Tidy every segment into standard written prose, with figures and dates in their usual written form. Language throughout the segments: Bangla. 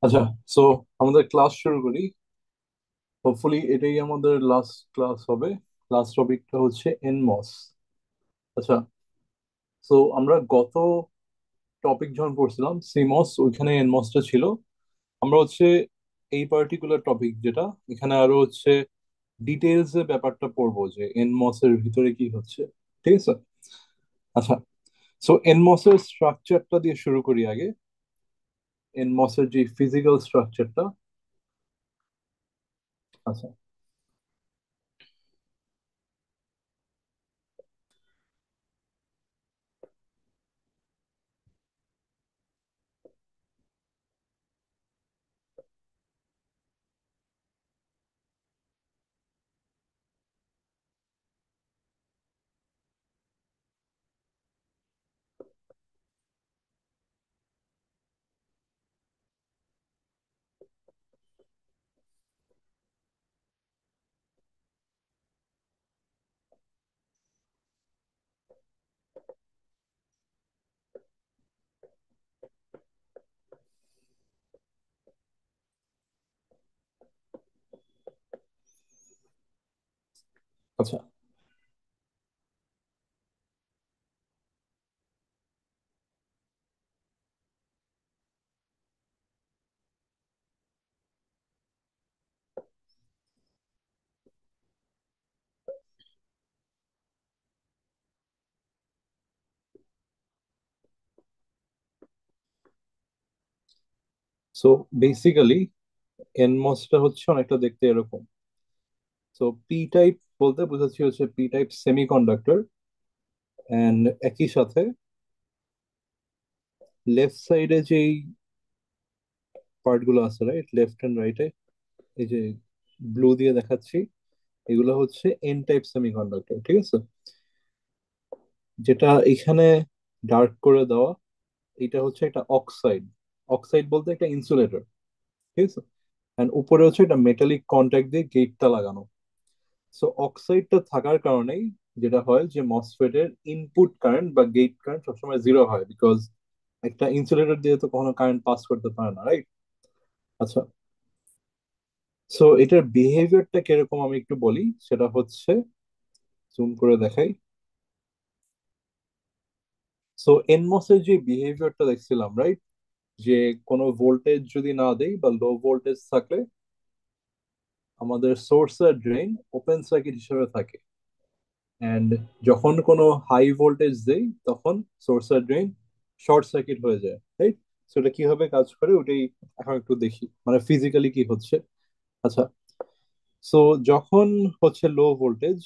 আচ্ছা, সো আমাদের ক্লাস শুরু করি। হোপফুলি এটাই আমাদের লাস্ট ক্লাস হবে। লাস্ট টপিকটা হচ্ছে এনমস। আচ্ছা, সো আমরা গত টপিক যখন পড়ছিলাম সিমস, ওইখানে এনমসটা ছিল। আমরা হচ্ছে এই পার্টিকুলার টপিক যেটা এখানে আরো হচ্ছে ডিটেলস এ ব্যাপারটা পড়বো যে এনমস এর ভিতরে কি হচ্ছে। ঠিক আছে। আচ্ছা, সো এনমস এর স্ট্রাকচারটা দিয়ে শুরু করি আগে। এনমস এর যে ফিজিক্যাল স্ট্রাকচারটা। আচ্ছা। আচ্ছা, সো বেসিক্যালি এনমসটা হচ্ছে অনেকটা দেখতে এরকম। সো পি টাইপ বলতে বোঝাচ্ছি হচ্ছে পি টাইপ সেমিকন্ডাক্টর। এন্ড একই সাথে লেফট সাইডে যেই পার্ট গুলো আছে, রাইট, লেফট এন্ড রাইটে, এই যে ব্লু দিয়ে দেখাচ্ছি, এগুলো হচ্ছে এন টাইপ সেমিকন্ডাক্টর। ঠিক আছে। যেটা এখানে ডার্ক করে দেওয়া, এটা হচ্ছে একটা অক্সাইড। অক্সাইড বলতে একটা ইনসুলেটর। ঠিক আছে। এন্ড উপরে হচ্ছে একটা মেটালিক কন্ট্যাক্ট দিয়ে গেটটা লাগানো। সো অক্সাইডটা থাকার কারণেই যেটা হয় যে মসফেট এর ইনপুট কারেন্ট বা গেট কারেন্ট সবসময় জিরো হয়, বিকজ একটা ইনসুলেটর দিয়ে তো কখনো কারেন্ট পাস করতে পারে না, রাইট। আচ্ছা, সো এটার বিহেভিয়ারটা কিরকম আমি একটু বলি। সেটা হচ্ছে, জুম করে দেখাই। সো এনমস এর যে বিহেভিয়ারটা দেখছিলাম, রাইট, যে কোনো ভোল্টেজ যদি না দেই বা লো ভোল্টেজ থাকলে আমাদের সোর্স আর ড্রেন ওপেন সার্কিট হিসেবে থাকে। অ্যান্ড যখন কোনো হাই ভোল্টেজ দেই তখন সোর্স আর ড্রেন শর্ট সার্কিট হয়ে যায়, রাইট। সেটা কিভাবে কাজ করে ওটাই এখন একটু দেখি, মানে ফিজিক্যালি কি হচ্ছে। আচ্ছা, সো যখন হচ্ছে লো ভোল্টেজ,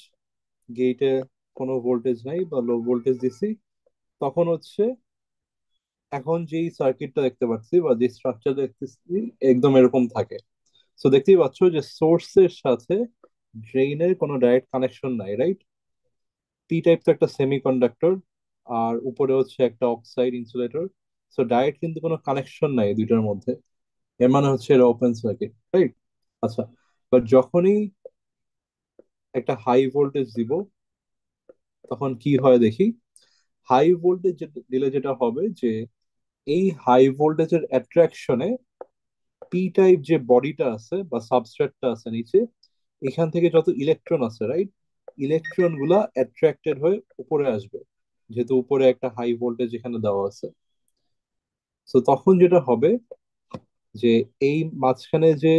গেটে কোনো ভোল্টেজ নাই বা লো ভোল্টেজ দিছি, তখন হচ্ছে এখন যেই সার্কিটটা দেখতে পাচ্ছি বা যে স্ট্রাকচার দেখতেছি একদম এরকম থাকে। সো দেখতেই পাচ্ছ যে সোর্সের সাথে ড্রেইনের কোনো ডাইরেক্ট কানেকশন নাই, রাইট। পি টাইপ তো একটা সেমিকন্ডাক্টর, আর উপরে হচ্ছে একটা অক্সাইড ইনসুলেটর। সো ডাইরেক্ট কিন্তু কোনো কানেকশন নাই এই দুইটার মধ্যে। এর মানে হচ্ছে এটা ওপেন সার্কিট, রাইট। আচ্ছা, বাট যখনই একটা হাই ভোল্টেজ দিব তখন কি হয় দেখি। হাই ভোল্টেজ দিলে যেটা হবে যে এই হাই ভোল্টেজের অ্যাট্রাকশনে পি টাইপ যে বডিটা আছে বা সাবস্ট্রেটটা আছে নিচে, এখান থেকে যত ইলেকট্রন আছে, রাইট, ইলেকট্রন গুলা অ্যাট্রাক্টেড হয়ে উপরে আসবে, যেহেতু উপরে একটা হাই ভোল্টেজ এখানে দেওয়া আছে। তো তখন যেটা হবে যে এই মাঝখানে যে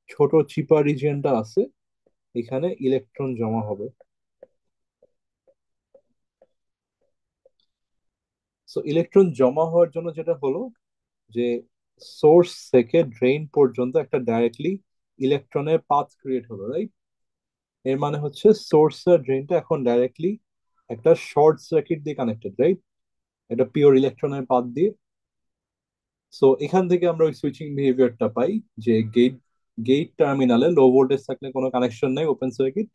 ছোট চিপা রিজিয়নটা আছে, এখানে ইলেকট্রন জমা হবে। সো ইলেকট্রন জমা হওয়ার জন্য যেটা হলো যে সোর্স থেকে ড্রেন পর্যন্ত একটা ডাইরেক্টলি ইলেকট্রনের পাথ ক্রিয়েট হলো, রাইট। এর মানে হচ্ছে সোর্স আর ড্রেনটা এখন ডাইরেক্টলি একটা শর্ট সার্কিট দিয়ে কানেক্টেড, রাইট। এটা পিওর ইলেকট্রনের পাথ দিয়ে। সো এখান থেকে আমরা ওই সুইচিং বিহেভিয়ারটা পাই যে গেট গেট টার্মিনালে লো ভোল্টেজ থাকলে কোনো কানেকশন নেই, ওপেন সার্কিট।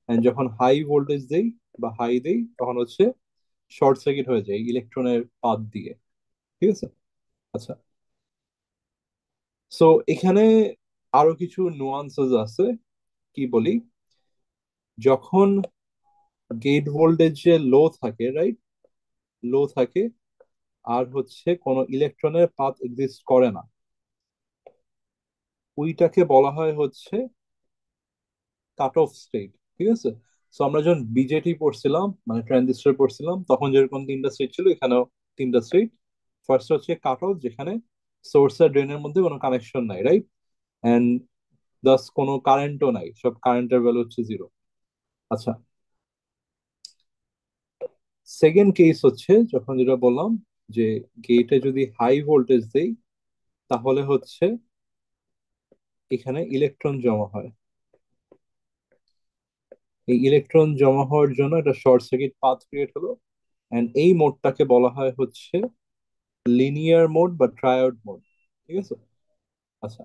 এন্ড যখন হাই ভোল্টেজ দেই বা হাই দেই তখন হচ্ছে শর্ট সার্কিট হয়ে যায় ইলেকট্রনের পাথ দিয়ে। ঠিক আছে। আচ্ছা, সো এখানে আরো কিছু নুয়ান্সেস আছে। কি বলি, যখন গেট ভোল্টেজ লো থাকে, রাইট, লো থাকে আর হচ্ছে কোনো ইলেকট্রনের পাথ এক্সিস্ট করে না, ওইটাকে বলা হয় হচ্ছে কাট অফ স্টেট। ঠিক আছে। সো আমরা যখন বিজেটি পড়ছিলাম, মানে ট্রানজিস্টর পড়ছিলাম, তখন যেরকম তিনটা স্টেট ছিল, এখানেও তিনটা স্টেট। ফার্স্ট হচ্ছে কাট অফ, যেখানে সোর্স আর ড্রেনের মধ্যে কোনো কানেকশন নাই, রাইট? এন্ড দাস কোনো কারেন্টও নাই, সব কারেন্টের ভ্যালু হচ্ছে জিরো। আচ্ছা, সেকেন্ড কেস হচ্ছে যখন যেটা বললাম যে গেটে যদি হাই ভোল্টেজ দেই, তাহলে হচ্ছে এখানে ইলেকট্রন জমা হয়। এই ইলেকট্রন জমা হওয়ার জন্য একটা শর্ট সার্কিট পাথ ক্রিয়েট হলো। এন্ড এই মোডটাকে বলা হয় হচ্ছে লিনিয়ার মোড বা ট্রায়োড মোড। ঠিক আছে। আচ্ছা,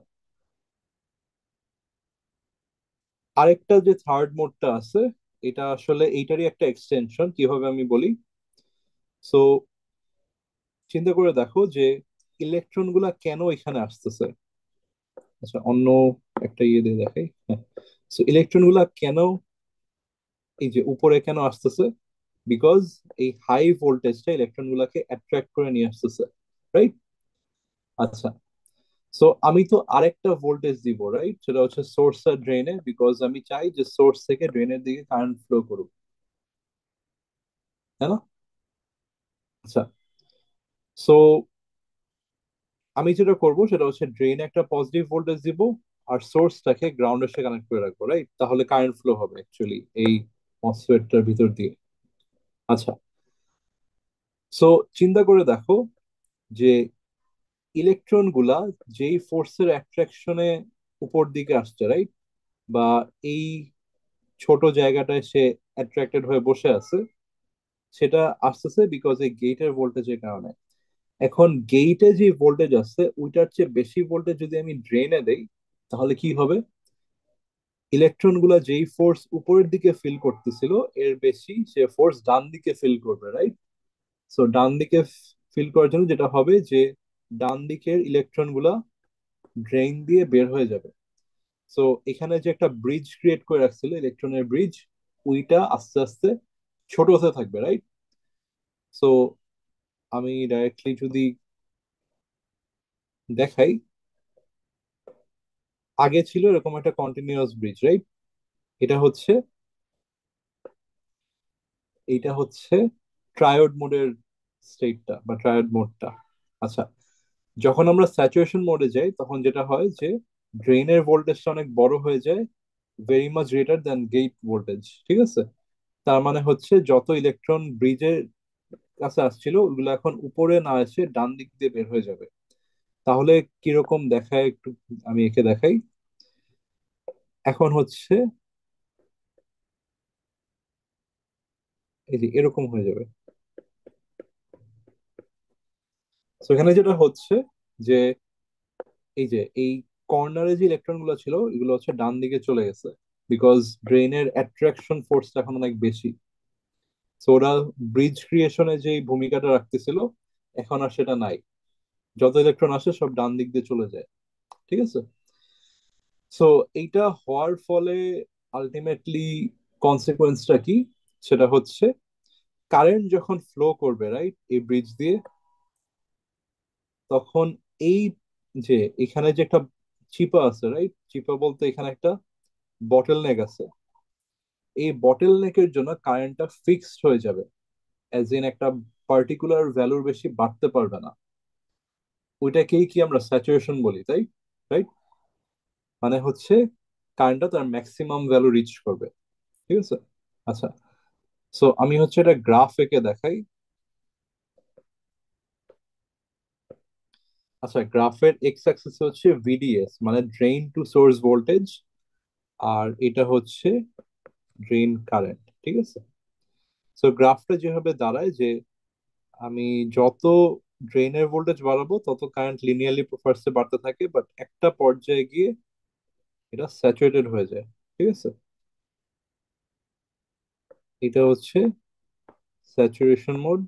আরেকটা যে থার্ড মোডটা আছে, এটা আসলে এইটারই একটা এক্সটেনশন। কিভাবে আমি বলি, সো চিন্তা করে দেখো যে ইলেকট্রন গুলা কেন এখানে আসতেছে। আচ্ছা, অন্য একটা ইয়ে দিয়ে দেখাই। হ্যাঁ, সো ইলেকট্রন গুলা কেন এই যে উপরে কেন আসতেছে, বিকজ এই হাই ভোল্টেজটা ইলেকট্রন গুলাকে অ্যাট্রাক্ট করে নিয়ে আসতেছে, রাইট? আচ্ছা, সো আমি তো আরেকটা ভোল্টেজ দিব, রাইট? সেটা হচ্ছে সোর্স আর ড্রেনে, বিকজ আমি চাই যে সোর্স থেকে ড্রেনের দিকে কারেন্ট ফ্লো করুক, তাই না? আচ্ছা, সো আমি যেটা করব সেটা হচ্ছে ড্রেনে একটা পজিটিভ ভোল্টেজ দিব, আর সোর্সটাকে গ্রাউন্ডের সাথে কানেক্ট করে রাখবো, রাইট? তাহলে কারেন্ট ফ্লো হবে অ্যাকচুয়ালি এই মসফেটটার ভিতর দিয়ে। আচ্ছা, সো চিন্তা করে দেখো যে ইলেকট্রন গুলা যেই ফোর্সের অ্যাট্রাকশনে উপর দিকে আসছে, রাইট? বা এই ছোট জায়গাটায় সে অ্যাট্রাক্টেড হয়ে বসে আছে, সেটা আসতেছে বিকজ এই গেটের ভোল্টেজের কারণে। এখন গেটে যে ভোল্টেজ আছে, ওইটার চেয়ে বেশি ভোল্টেজ যদি আমি ড্রেনে দেই, তাহলে কি হবে? ইলেকট্রন গুলা যেই ফোর্স উপরের দিকে ফিল করতেছিল, এর বেশি সে ফোর্স ডান দিকে ফিল করবে, রাইট? সো ডান দিকে ফিল করার জন্য যেটা হবে যে ডান দিকের ইলেকট্রন গুলা ড্রেন দিয়ে বের হয়ে যাবে। সো এখানে যে একটা ব্রিজ ক্রিয়েট করে রাখছিল, ইলেকট্রনের ব্রিজ, ওইটা আস্তে আস্তে ছোট হতে থাকবে, রাইট? সো আমি ডাইরেক্টলি যদি দেখাই, আগে ছিল এরকম একটা কন্টিনিউয়াস ব্রিজ, রাইট? এটা হচ্ছে এইটা হচ্ছে ট্রায়োড মোডের স্টেটটা বা ট্রায়োড মোডটা। আচ্ছা, যখন আমরা স্যাচুরেশন মোডে যাই, তখন যেটা হয় যে ড্রেনের ভোল্টেজটা অনেক বড় হয়ে যায়, very much greater than gate voltage. ঠিক আছে। তার মানে হচ্ছে যত ইলেকট্রন ব্রিজের কাছে আসছিল, ওগুলো এখন উপরে না এসে ডান দিক দিয়ে বের হয়ে যাবে। তাহলে কিরকম দেখায় একটু আমি একে দেখাই। এখন হচ্ছে এই যে এরকম হয়ে যাবে। তো এখানে যেটা হচ্ছে যে এই যে এই কর্নারে যে ইলেকট্রন গুলো ছিল, এগুলো হচ্ছে ডান দিকে চলে গেছে, বিকজ ব্রেনের অ্যাট্রাকশন ফোর্সটা এখন অনেক বেশি। তো ওরা ব্রিজ ক্রিয়েশনে যে ভূমিকাটা রাখতেছিল, এখন আর সেটা নাই। যত ইলেকট্রন আসে সব ডান দিক দিয়ে চলে যায়। ঠিক আছে। সো এইটা হওয়ার ফলে আলটিমেটলি কনসিকোয়েন্সটা কি? সেটা হচ্ছে কারেন্ট যখন ফ্লো করবে, রাইট, এই ব্রিজ দিয়ে, তখন এই যে এখানে যে একটা চিপা আছে, রাইট? চিপা বলতে এখানে একটা বটল নেক আছে। এই বটল নেকের জন্য কারেন্টটা ফিক্সড হয়ে যাবে, অ্যাজ ইন একটা পার্টিকুলার ভ্যালুর বেশি বাড়তে পারবে না। ওইটাকেই কি আমরা স্যাচুরেশন বলি, তাই? রাইট। মানে হচ্ছে কারেন্টটা তার ম্যাক্সিমাম ভ্যালু রিচ করবে। ঠিক আছে। আচ্ছা, সো আমি হচ্ছে এটা গ্রাফ এঁকে দেখাই। আচ্ছা, গ্রাফের এক্স অ্যাক্সিস হচ্ছে ভিডিএস, মানে ড্রেন টু সোর্স ভোল্টেজ, আর এটা হচ্ছে ড্রেন কারেন্ট। ঠিক আছে। সো গ্রাফটা যেভাবে দাঁড়ায় যে আমি যত ড্রেনের ভোল্টেজ বাড়াবো, তত কারেন্ট লিনিয়ারলি প্রফার্সে বাড়তে থাকে, বাট একটা পর্যায়ে গিয়ে এটা স্যাচুরেটেড হয়ে যায়। ঠিক আছে। এটা হচ্ছে স্যাচুরেশন মোড,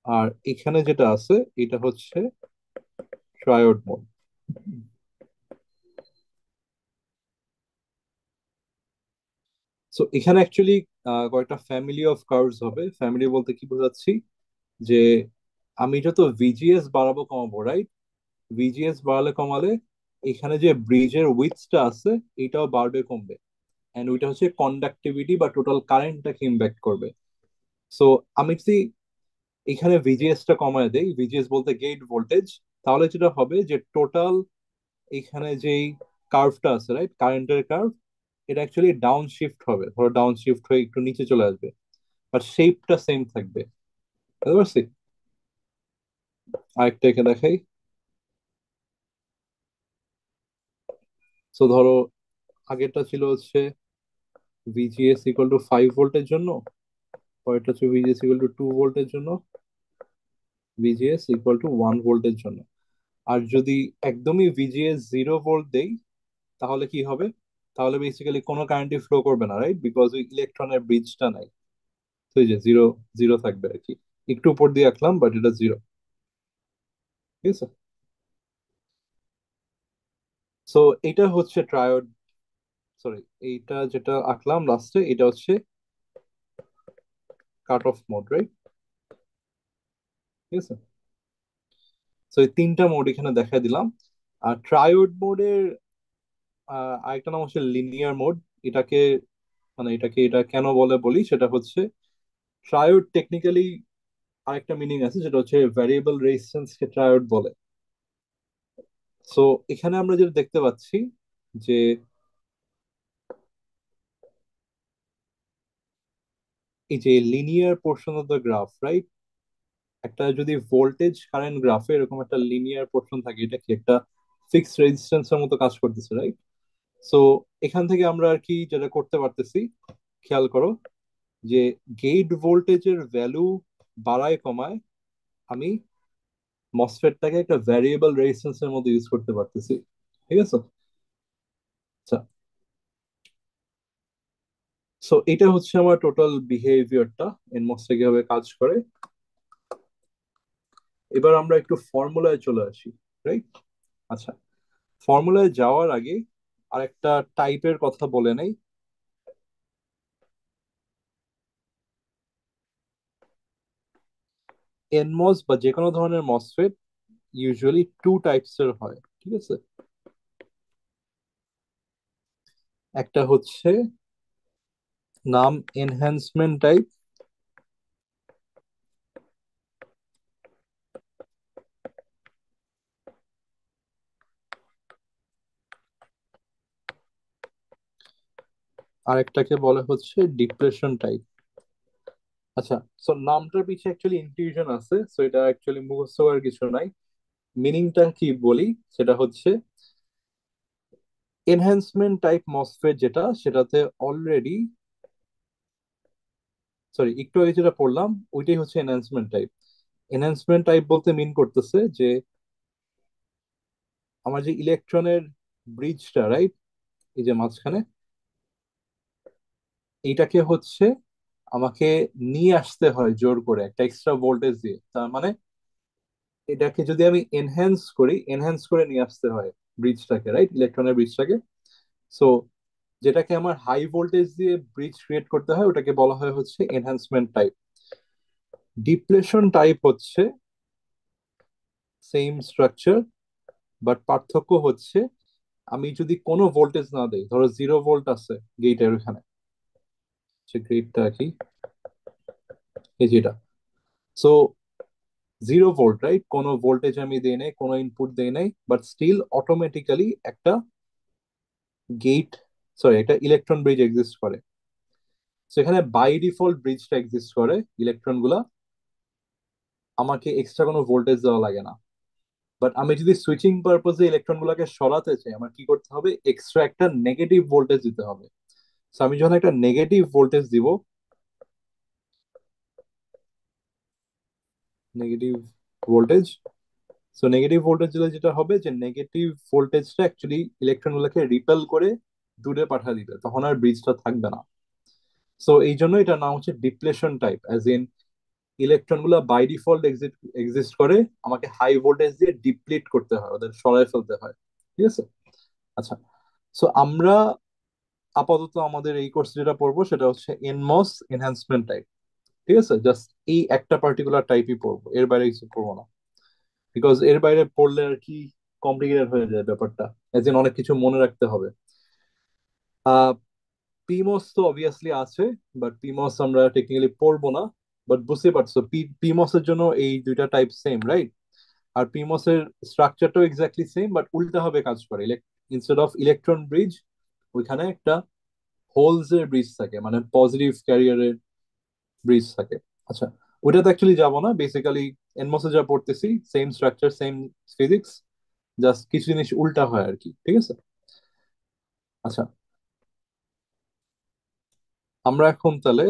আর এখানে যেটা আছে এটা হচ্ছে ট্রায়োড মোড। সো এখানে অ্যাকচুয়ালি কয়েকটা ফ্যামিলি অফ কার্ভস হবে। ফ্যামিলি বলতে কি বোঝাচ্ছি, যে আমি যত ভিজিএস বাড়াবো কমাবো, রাইট? ভিজিএস বাড়ালে কমালে এখানে যে ব্রিজের উইথটা আছে এটাও বাড়বে কমবে। এন্ড ওইটা হচ্ছে কন্ডাক্টিভিটি বা টোটাল কারেন্টটাকে ইম্প্যাক্ট করবে। সো আমি যদি এখানে ভিজিএস টা কমায় দেই, ভিজিএস বলতে গেট ভোল্টেজ, তাহলে যেটা হবে যে টোটাল এখানে যেই কার্ভটা আছে, রাইট, কারেন্টের কার্ভ, এটা অ্যাকচুয়ালি ডাউন শিফট হবে, ধরো ডাউন শিফট হয়ে একটু নিচে চলে আসবে, বাট শেপটা সেম থাকবে। বুঝতে পারছি? আরেকটা একে দেখাই। তো ধরো আগেরটা ছিল হচ্ছে ভিজিএস ইকুয়াল টু 5 ভোল্টের জন্য, পরেরটা হচ্ছে ভিজিএস ইকুয়াল টু 2 ভোল্টের জন্য, ভিজিএস ইকুয়াল টু 1 ভোল্টের জন্য। আর যদি একদমই ভিজিএস 0 ভোল্ট দেই তাহলে কি হবে? তাহলে বেসিক্যালি কোনো কারেন্টই ফ্লো করবে না, রাইট, বিকজ ওই ইলেকট্রনের ব্রিজটা নাই। তো এই যে জিরো, জিরো থাকবে আর কি। একটু উপর দিয়ে আঁকলাম বাট এটা জিরো। ঠিক আছে? সো এটা হচ্ছে ট্রায়োড, সরি, এইটা যেটা আঁকলাম লাস্টে এটা হচ্ছে কাট অফ মোড, রাইট? ঠিক আছে? তো এই তিনটা মোড এখানে দেখাই দিলাম। আর ট্রায়োড মোডের আরেকটা নাম হচ্ছে লিনিয়ার মোড। এটাকে এটা কেন বলে বলি, সেটা হচ্ছে ট্রায়োড টেকনিক্যালি আরেকটা মিনিং আছে, যেটা হচ্ছে ভ্যারিয়েবল রেজিস্ট্যান্স কে ট্রায়োড বলে। সো এখানে আমরা যেটা দেখতে পাচ্ছি যে এই যে linear portion of the graph, right, একটা যদি ভোল্টেজ কারেন্ট গ্রাফে এরকম একটা লিনিয়ার পোর্শন থাকে, এটা কি একটা ফিক্সড রেজিস্ট্যান্সের মতো কাজ করতেছে, রাইট? সো এখান থেকে আমরা আর কি যেটা করতে পারতেছি, খেয়াল করো, যে গেট ভোল্টেজের ভ্যালু বাড়ায় কমায় আমি মসফেটটাকে একটা ভ্যারিয়েবল রেজিস্ট্যান্সের মধ্যে ইউজ করতে পারতেছি। ঠিক আছে? আচ্ছা, সো এটা হচ্ছে আমার টোটাল বিহেভিয়ারটা, এনমসটা কিভাবে কাজ করে। এবার আমরা একটু ফর্মুলায় চলে আসি, রাইট? আচ্ছা, ফর্মুলায় যাওয়ার আগে আরেকটা টাইপের কথা বলে নেই। এনমস বা যে কোনো ধরনের মসফেট ইউজুয়ালি টু টাইপস এর হয়। ঠিক আছে? একটা হচ্ছে নাম এনহ্যান্সমেন্ট টাইপ, আর একটাকে বলে হচ্ছে ডিপ্রেশন টাইপ। আচ্ছা, সো নামটার পিছে অ্যাকচুয়ালি ইনফিউশন আছে, সো এটা অ্যাকচুয়ালি মুখস্থ করার কিছু নাই। মিনিংটা কি বলি, সেটা হচ্ছে এনহ্যান্সমেন্ট টাইপ মসফেট যেটা, সেটাতে অলরেডি, সরি, একটু আগে যেটা পড়লাম ওইটাই হচ্ছে এনহ্যান্সমেন্ট টাইপ। এনহ্যান্সমেন্ট টাইপ বলতে মিন করতেছে যে আমার যে ইলেকট্রনের ব্রিজটা, রাইট, এই যে মাঝখানে, এইটাকে হচ্ছে আমাকে নিয়ে আসতে হয় জোর করে একটা এক্সট্রা ভোল্টেজ দিয়ে। তার মানে এটাকে যদি আমি এনহ্যান্স করি, এনহ্যান্স করে নিয়ে আসতে হয় ব্রিজটাকে, রাইট, ইলেকট্রনের ব্রিজটাকে। সো যেটাকে আমার হাই ভোল্টেজ দিয়ে ব্রিজ ক্রিয়েট করতে হয় ওটাকে বলা হয় হচ্ছে এনহ্যান্সমেন্ট টাইপ। ডিপ্লেশন টাইপ হচ্ছে সেম স্ট্রাকচার, বাট পার্থক্য হচ্ছে আমি যদি কোনো ভোল্টেজ না দেই, ধরো 0 ভোল্ট আছে গেটের ওখানে, সে গেটটা কি, এই যেটা, সো 0 ভোল্ট, রাইট, কোনো ভোল্টেজ আমি দেই নাই, কোনো ইনপুট দেই নাই, বাট স্টিল অটোমেটিক্যালি একটা গেট, সরি, একটা ইলেকট্রন ব্রিজ এক্সিস্ট করে। সেখানে বাই ডিফল্ট ব্রিজটা এক্সিস্ট করে, ইলেকট্রন গুলা, আমাকে এক্সট্রা কোনো ভোল্টেজ দেওয়া লাগে না। বাট আমি যদি সুইচিং পারপোজে ইলেকট্রন গুলাকে সরাতে চাই, আমার কি করতে হবে, এক্সট্রা একটা নেগেটিভ ভোল্টেজ দিতে হবে। তো আমি যখন একটা নেগেটিভ ভোল্টেজ দিব, negative voltage, so negative voltage দিলে যেটা হবে যে নেগেটিভ ভোল্টেজটা অ্যাকচুয়ালি ইলেকট্রন গুলোকে রিপেল করে দূরে পাঠিয়ে দিবে, তখন আর ব্রিজটা থাকবে না। সো এই জন্য এটা নাম হচ্ছে depletion type, as in electron গুলা বাই ডিফল্ট এক্সিস্ট করে, আমাকে হাই ভোল্টেজ দিয়ে ডিপ্লিট করতে হয়, ওদের সরায় ফেলতে হয়। ঠিক আছে? আচ্ছা, সো আমরা আপাতত আমাদের এই কোর্স যেটা পড়বো সেটা হচ্ছে এনমস এনহ্যান্সমেন্ট টাইপ। ঠিক আছে, জাস্ট এই একটা পার্টিকুলার টাইপই পড়বো, এর বাইরে কিছু পড়বো না। বিকজ এর বাইরে পড়লে আর কি কমপ্লিকেটেড হয়ে যায় ব্যাপারটা, এজ ইন অনেক কিছু মনে রাখতে হবে। আহ পিমোস তো অবভিয়াসলি আছে, বাট পিমোস আমরা টেকনিক্যালি পড়বো না। বাট বুঝতে পারছো, পিমোস এর জন্য এই দুইটা টাইপ সেম, রাইট? আর পিমোস এর স্ট্রাকচারটাও এক্স্যাক্টলি সেম, বাট উল্টা ভাবে কাজ করে। ইনস্টেড অফ ইলেকট্রন ব্রিজ, ওইখানে একটা হোলস এর ব্রিজ থাকে, মানে পজিটিভ ক্যারিয়ারের ব্রিজ থাকে। আচ্ছা, ওইটাতে অ্যাকচুয়ালি যাবো না। বেসিক্যালি এনমোসে যা পড়তেছি same structure, same physics, just কিছু জিনিস উল্টা হয় আর কি, ঠিক আছে? আচ্ছা, আমরা এখন তাহলে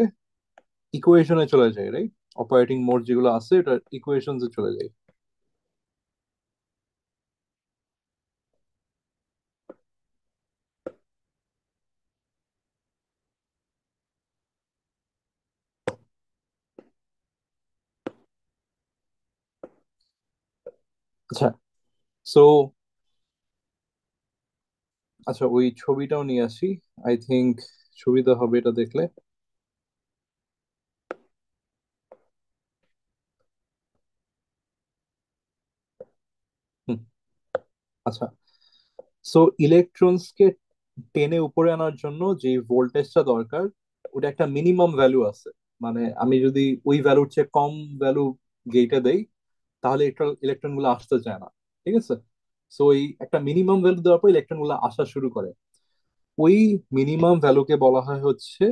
ইকুয়েশনে চলে যাই, রাইট? অপারেটিং মোড যেগুলো আছে এটা ইকুয়েশনসে চলে যাই। আচ্ছা, সো আচ্ছা, ওই ছবিটাও নিয়ে আসি। আই থিংক সুবিধা হবে এটা দেখলে। হুম, আচ্ছা, সো ইলেকট্রনসকে টেনে উপরে আনার জন্য যে ভোল্টেজটা দরকার, ওটা একটা মিনিমাম ভ্যালু আছে। মানে আমি যদি ওই ভ্যালুর চেয়ে কম ভ্যালু গেইটে দেই, তাহলে ইলেকট্রন গুলো আসতে চায় না, ঠিক আছে? সো এই একটা মিনিমাম ভ্যালু দেওয়ার পর ইলেকট্রন গুলো আসা শুরু করে। ওই মিনিমাম ভ্যালুকে বলা হয় হচ্ছে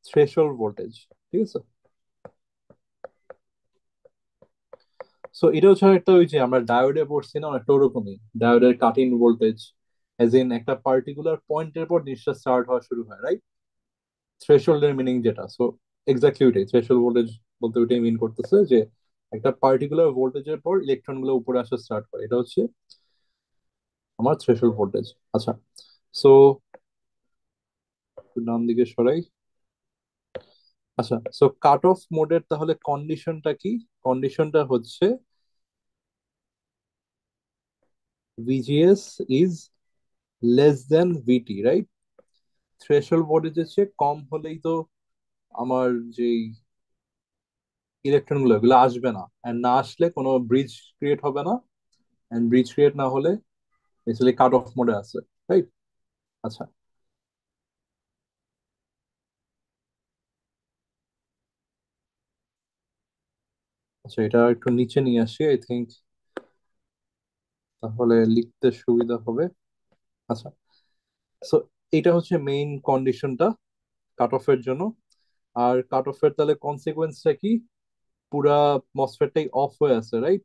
থ্রেশহোল্ড ভোল্টেজ, ঠিক আছে? সো এটা হচ্ছে একটা, ওই যে আমরা ডায়োডে পড়ছি না, অনেকটা ওরকমই। ডায়োডের cut in voltage, as in একটা পার্টিকুলার পয়েন্টের পর জিনিসটা স্টার্ট হওয়া শুরু হয়, রাইট? থ্রেশহোল্ডের মিনিং যেটা, সো এক্স্যাক্টলি ওইটাই থ্রেশহোল্ড ভোল্টেজ বলতে, ওইটাই মিন করতেছে যে একটা পার্টিকুলার ভোল্টেজের পর ইলেকট্রন গুলো উপরে আসা স্টার্ট করে, এটা হচ্ছে আমার থ্রেশহোল্ড ভোল্টেজ। আচ্ছা, সো ডান দিকে সরাই। আচ্ছা, সো কাট অফ মোডের তাহলে কন্ডিশনটা কি? কন্ডিশনটা হচ্ছে VGS is less than VT, right? Threshold ভোল্টেজের চেয়ে কম হলেই তো আমার যেই ইলেকট্রন গুলো, এগুলো আসবে না, এন্ড না আসলে কোনো ব্রিজ ক্রিয়েট হবে না, এন্ড ব্রিজ ক্রিয়েট না হলে বেসিক্যালি কাট অফ মোডে আছে, রাইট? আচ্ছা, আচ্ছা, এটা একটু নিচে নিয়ে আসি, আই থিংক তাহলে লিখতে সুবিধা হবে। আচ্ছা, সো এটা হচ্ছে মেইন কন্ডিশনটা কাট অফের জন্য। আর কাট অফের তাহলে কনসিকুয়েন্সটা কি? পুরা মসফেটটাই অফ হয়ে আছে, right?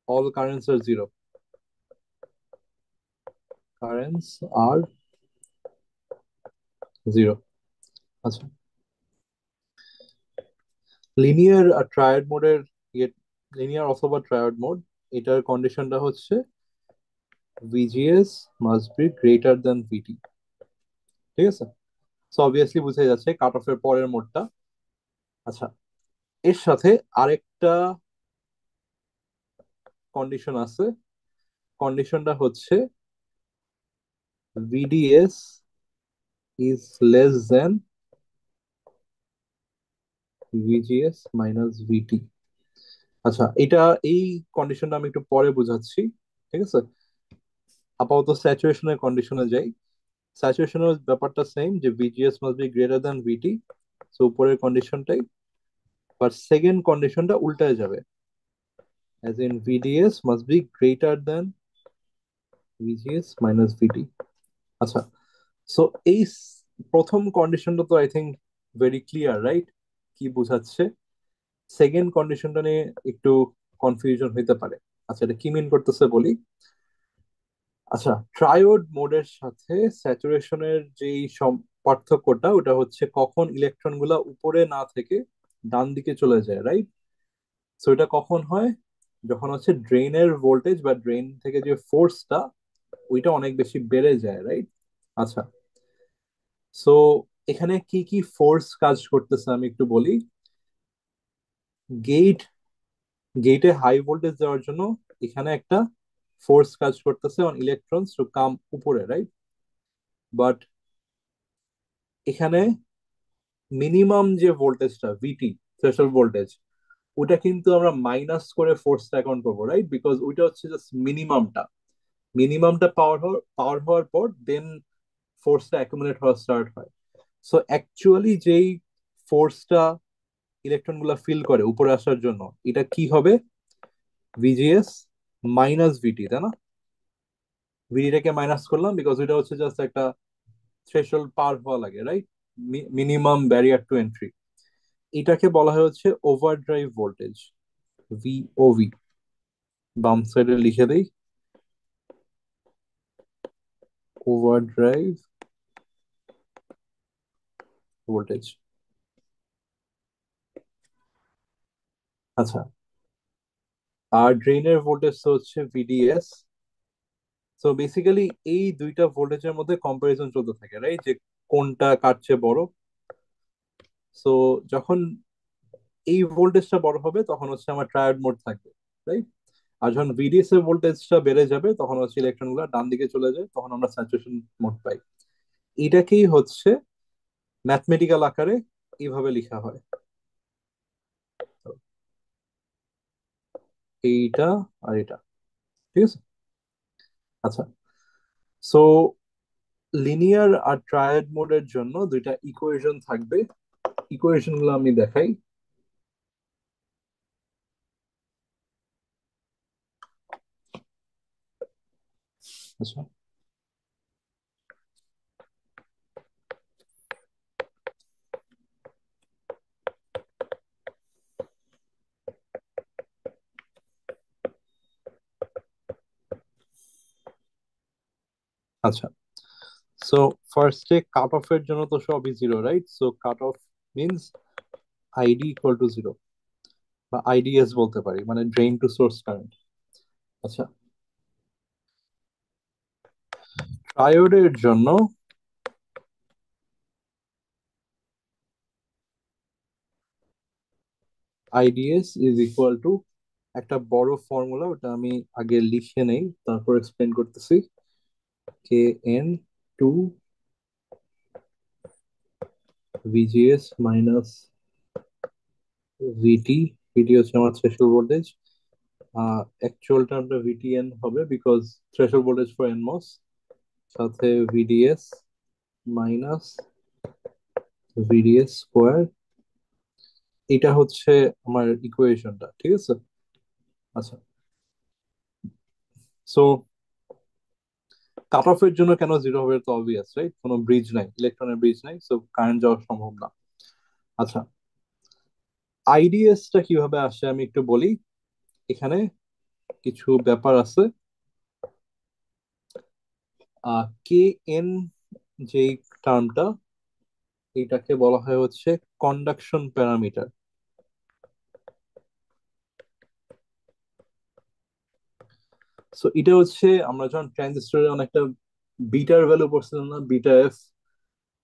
All currents are zero, currents are zero. আচ্ছা, লিনিয়ার আর ট্রায়াড মোডের, লিনিয়ার অথবা ট্রায়াড মোড, এটার কন্ডিশনটা হচ্ছে VGS must be greater than VT, ঠিক আছে? সো অবভিয়াসলি বুঝে যাচ্ছে কাট অফের পরের মোডটা। আচ্ছা, এর সাথে আরেকটা কন্ডিশন আছে। কন্ডিশনটা হচ্ছে VDS is less than VGS minus VT. আচ্ছা, এটা, এই কন্ডিশনটা আমি একটু পরে বোঝাচ্ছি, ঠিক আছে? আপাতত স্যাচুরেশনের কন্ডিশনে যাই। স্যাচুরেশনের ব্যাপারটা সেম, যে VGS must be greater than VT, so উপরের কন্ডিশনটাই। বাট সেকেন্ড কন্ডিশনটা উল্টায় যাবে, as in VDS must be greater than VGS minus VT. আচ্ছা, সো এই প্রথম কন্ডিশনটা তো I think very clear, right? কি বোঝাচ্ছে? সেকেন্ড কন্ডিশনটা নিয়ে একটু কনফিউশন হইতে পারে। আচ্ছা, এটা কি মিন করতেছে বলি। আচ্ছা, ট্রায়োড মোডের সাথে স্যাচুরেশনের যেই পার্থক্যটা, ওটা হচ্ছে কখন ইলেকট্রন গুলা উপরে না থেকে ডান দিকে চলে যায়, রাইট? সো এটা কখন হয়? যখন হচ্ছে ড্রেনের ভোল্টেজ বা ড্রেন থেকে যে ফোর্সটা, ওইটা অনেক বেশি বেড়ে যায়, রাইট? আচ্ছা, সো এখানে কি কি ফোর্স কাজ করতেছে আমি একটু বলি। গেট গেটে হাই ভোল্টেজ দেওয়ার জন্য এখানে একটা ফোর্স কাজ করতেছে অন ইলেকট্রনস টু কাম উপরে, রাইট? বাট এখানে মিনিমাম যে ভোল্টেজটা ভিটি, থ্রেশহোল্ড ভোল্টেজ, ওটা কিন্তু আমরা মাইনাস করে ফোর্সটা অ্যাকাউন্ট করবো, রাইট? বিকজ ওইটা হচ্ছে জাস্ট মিনিমামটা। মিনিমামটা পাওয়ার হওয়ার পর দেন ফোর্সটা অ্যাকুমুলেট হওয়া স্টার্ট হয়। সো অ্যাকচুয়ালি যেই ফোর্সটা ইলেকট্রন গুলা ফিল করে উপরে আসার জন্য, এটা কি হবে? ভিজিএস মাইনাস ভিটি, তাই না? ভিডিটাকে মাইনাস করলাম বিকজ এটা হচ্ছে জাস্ট একটা থ্রেশহোল্ড পার হওয়া লাগে, right? Minimum barrier two entry. এটাকে বলা হয় হচ্ছে ওভার ড্রাইভ ভোল্টেজ, ভিওভি। বাম সাইডে লিখে দেই, ওভার ড্রাইভ ভোল্টেজ। আচ্ছা, আর ড্রেনের ভোল্টেজ তো হচ্ছে ভিডিএস। সো বেসিক্যালি এই দুইটা ভোল্টেজের মধ্যে কম্পারিজন চলতে থাকে, রাইট? যে কোনটা কার চেয়ে বড়। সো যখন এই ভোল্টেজটা বড় হবে তখন হচ্ছে আমার ট্রায়াড মোড থাকবে, রাইট? আর যখন ভিডিএস এর ভোল্টেজটা বেড়ে যাবে তখন হচ্ছে ইলেকট্রন গুলো ডান দিকে চলে যায়, তখন আমরা স্যাচুরেশন মোড পাই। এটাকেই হচ্ছে ম্যাথমেটিক্যাল আকারে এইভাবে লেখা হয়। তো এইটা আর এটা, ঠিক আছে? আচ্ছা, সো লিনিয়ার আর ট্রায়াড মোডের জন্য দুইটা ইকুয়েশন থাকবে। ইকুয়েশন গুলো আমি দেখাই। আচ্ছা, আচ্ছা, সো ফার্স্টে কাট অফ এর জন্য তো সবই zero, right? So cut off means ID equal to zero, বা আইডিএস বলতে পারি, মানে ড্রেন টু সোর্স কারেন্ট। আচ্ছা, ট্রায়োডের জন্য আইডিএস ইজ ইকুয়াল টু একটা বড় ফর্মুলা, ওটা আমি আগে লিখে নেই তারপর এক্সপ্লেন করতেছি। K N two VGS minus VT. VT হচ্ছে আমার থ্রেশহোল্ড ভোল্টেজ। অ্যাকচুয়াল টার্মটা ভিটিএন হবে because threshold voltage for NMOS, সাথে ভিডিএস মাইনাস ভিডিএস স্কোয়ার। এটা হচ্ছে আমার ইকুয়েশনটা, ঠিক আছে? আচ্ছা, সো কাট অফ এর জন্য কেন জিরো হবে তো অবভিয়াস, রাইট? কোনো ব্রিজ নাই, ইলেকট্রনের ব্রিজ নাই, সো কারেন্ট যাওয়া সম্ভব না। আচ্ছা, আইডিএসটা কিভাবে আসে আমি একটু বলি। এখানে কিছু ব্যাপার আছে। কে এন যেই টার্মটা, এটাকে বলা হয় হচ্ছে কন্ডাকশন প্যারামিটার। সো এটা হচ্ছে আমরা যখন ট্রানজিস্টরের অনেকটা বিটার ভ্যালু পড়ছিলাম না, বিটা এফ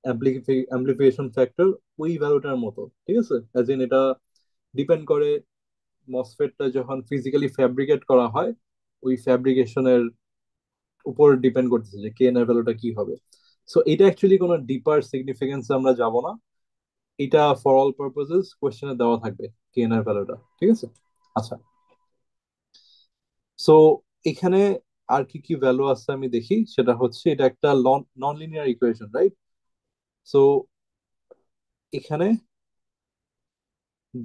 অ্যাম্প্লিফিকেশন ফ্যাক্টর, ওই ভ্যালুটার মতো, ঠিক আছে? অ্যাজ ইন এটা ডিপেন্ড করে মসফেটটা যখন ফিজিক্যালি ফ্যাব্রিকেট করা হয়, ওই ফ্যাব্রিকেশনের উপর ডিপেন্ড করতেছে যে কে এন এর ভ্যালুটা কি হবে। সো এটা অ্যাকচুয়ালি কোনো ডিপার সিগনিফিকেন্স আমরা যাব না। এটা ফর অল পারপোজেস কোয়েশ্চেনে দেওয়া থাকবে কে এন এর ভ্যালুটা, ঠিক আছে? আচ্ছা, সো এখানে আর কি কি ভ্যালু আছে আমি দেখি। সেটা হচ্ছে এটা একটা non linear equation, right? So এখানে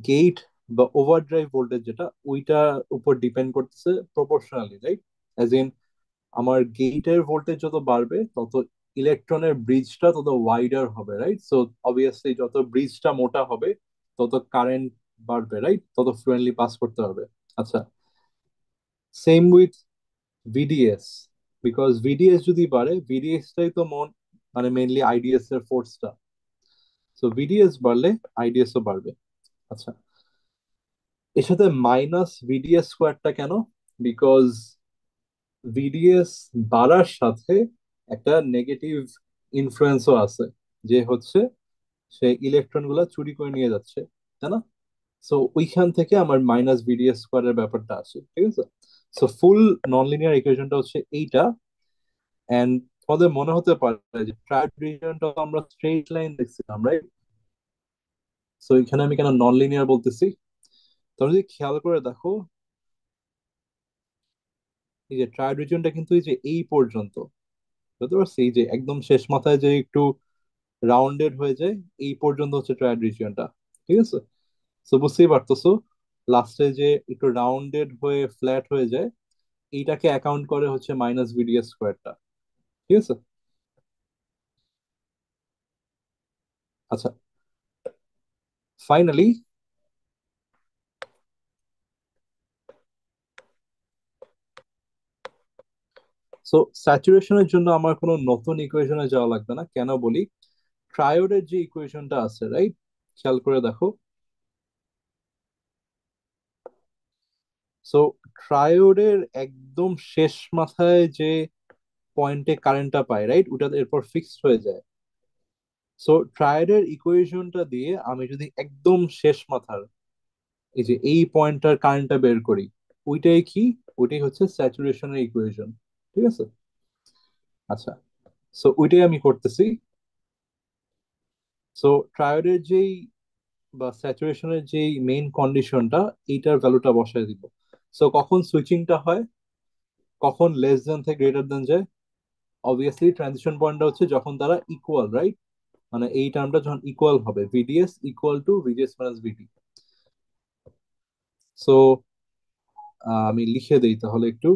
গেট বা ওভারড্রাইভ ভোল্টেজ যেটা, ওইটার উপর ডিপেন্ড করতেছে প্রপোর্শনালি, রাইট? অ্যাজ ইন আমার গেটের ভোল্টেজ যত বাড়বে তত ইলেকট্রনের ব্রিজটা তত ওয়াইডার হবে, রাইট? সো অবভিয়াসলি যত ব্রিজটা মোটা হবে তত কারেন্ট বাড়বে, রাইট? তত ফ্লুয়েন্টলি পাস করতে হবে। আচ্ছা, same with VDS, because VDS যদি বাড়ে, ভিডিএসটাই তো মানে মেইনলি আইডিএস এর ফোর্সটা। সো ভিডিএস বাড়লে আইডিএস ও বাড়বে। আচ্ছা, এর সাথে মাইনাস ভিডিএস স্কোয়ারটা কেন? বিকজ ভিডিএস বাড়ার সাথে একটা নেগেটিভ ইনফ্লুয়েন্সও আছে, যে হচ্ছে সে ইলেকট্রন গুলা চুরি করে নিয়ে যাচ্ছে, তাই না? সো ওইখান থেকে আমার মাইনাস ভিডিএস স্কোয়ারের ব্যাপারটা আসে, ঠিক আছে? সো ফুল নন লিনিয়ার ইকুয়েশনটা হচ্ছে এইটা। এন্ড তোমাদের মনে হতে পারে যে ট্রায়াড রিজিয়নটা আমরা স্ট্রেট লাইন দেখছিলাম, রাইট? সো এখানে আমি কেন নন লিনিয়ার বলতেছি, তোমরা যদি খেয়াল করে দেখো, এই যে ট্রায়াড রিজিয়নটা কিন্তু এই যে এই পর্যন্ত, বুঝতে পারছি, এই যে একদম শেষ মাথায় যে একটু রাউন্ডেড হয়ে যায়, এই পর্যন্ত হচ্ছে ট্রায়াড রিজিয়নটা। ঠিক আছে, তো বুঝতেই পারতেছো, লাস্টে যে একটু রাউন্ডেড হয়ে ফ্ল্যাট হয়ে যায়, এইটাকে অ্যাকাউন্ট করে হচ্ছে মাইনাস বিডিএস স্কোয়ারটা। ঠিক আছে। আচ্ছা, ফাইনালি, সো স্যাচুরেশনের জন্য আমার কোনো নতুন ইকুয়েশনে যাওয়া লাগবে না, কেন বলি, ট্রায়োডের যে ইকুয়েশনটা আছে, রাইট, খেয়াল করে দেখো। সো ট্রায়োডের একদম শেষ মাথায় যে পয়েন্টে কারেন্টটা পায়, রাইট, ওটা এরপর ফিক্সড হয়ে যায়। সো ট্রায়োডের ইকুয়েশনটা দিয়ে আমি যদি একদম শেষ মাথার এই যে এই পয়েন্টটার কারেন্টটা বের করি, ওইটাই কি, ওইটাই হচ্ছে স্যাচুরেশনের ইকুয়েশন। ঠিক আছে। আচ্ছা, সো ওইটাই আমি করতেছি। সো ট্রায়োডের যেই বা স্যাচুরেশনের যেই মেইন কন্ডিশনটা, এইটার ভ্যালুটা বসায় দিব। সো কখন সুইচিংটা হয়, কখন লেস দেন থেকে গ্রেটার দেন যায়, অবভিয়াসলি ট্রানজিশন পয়েন্টটা হচ্ছে যখন তারা ইকুয়াল, রাইট, মানে এই টার্মটা যখন ইকুয়াল হবে, VDS equal to VGS minus VT. So আমি লিখে দেই তাহলে একটু।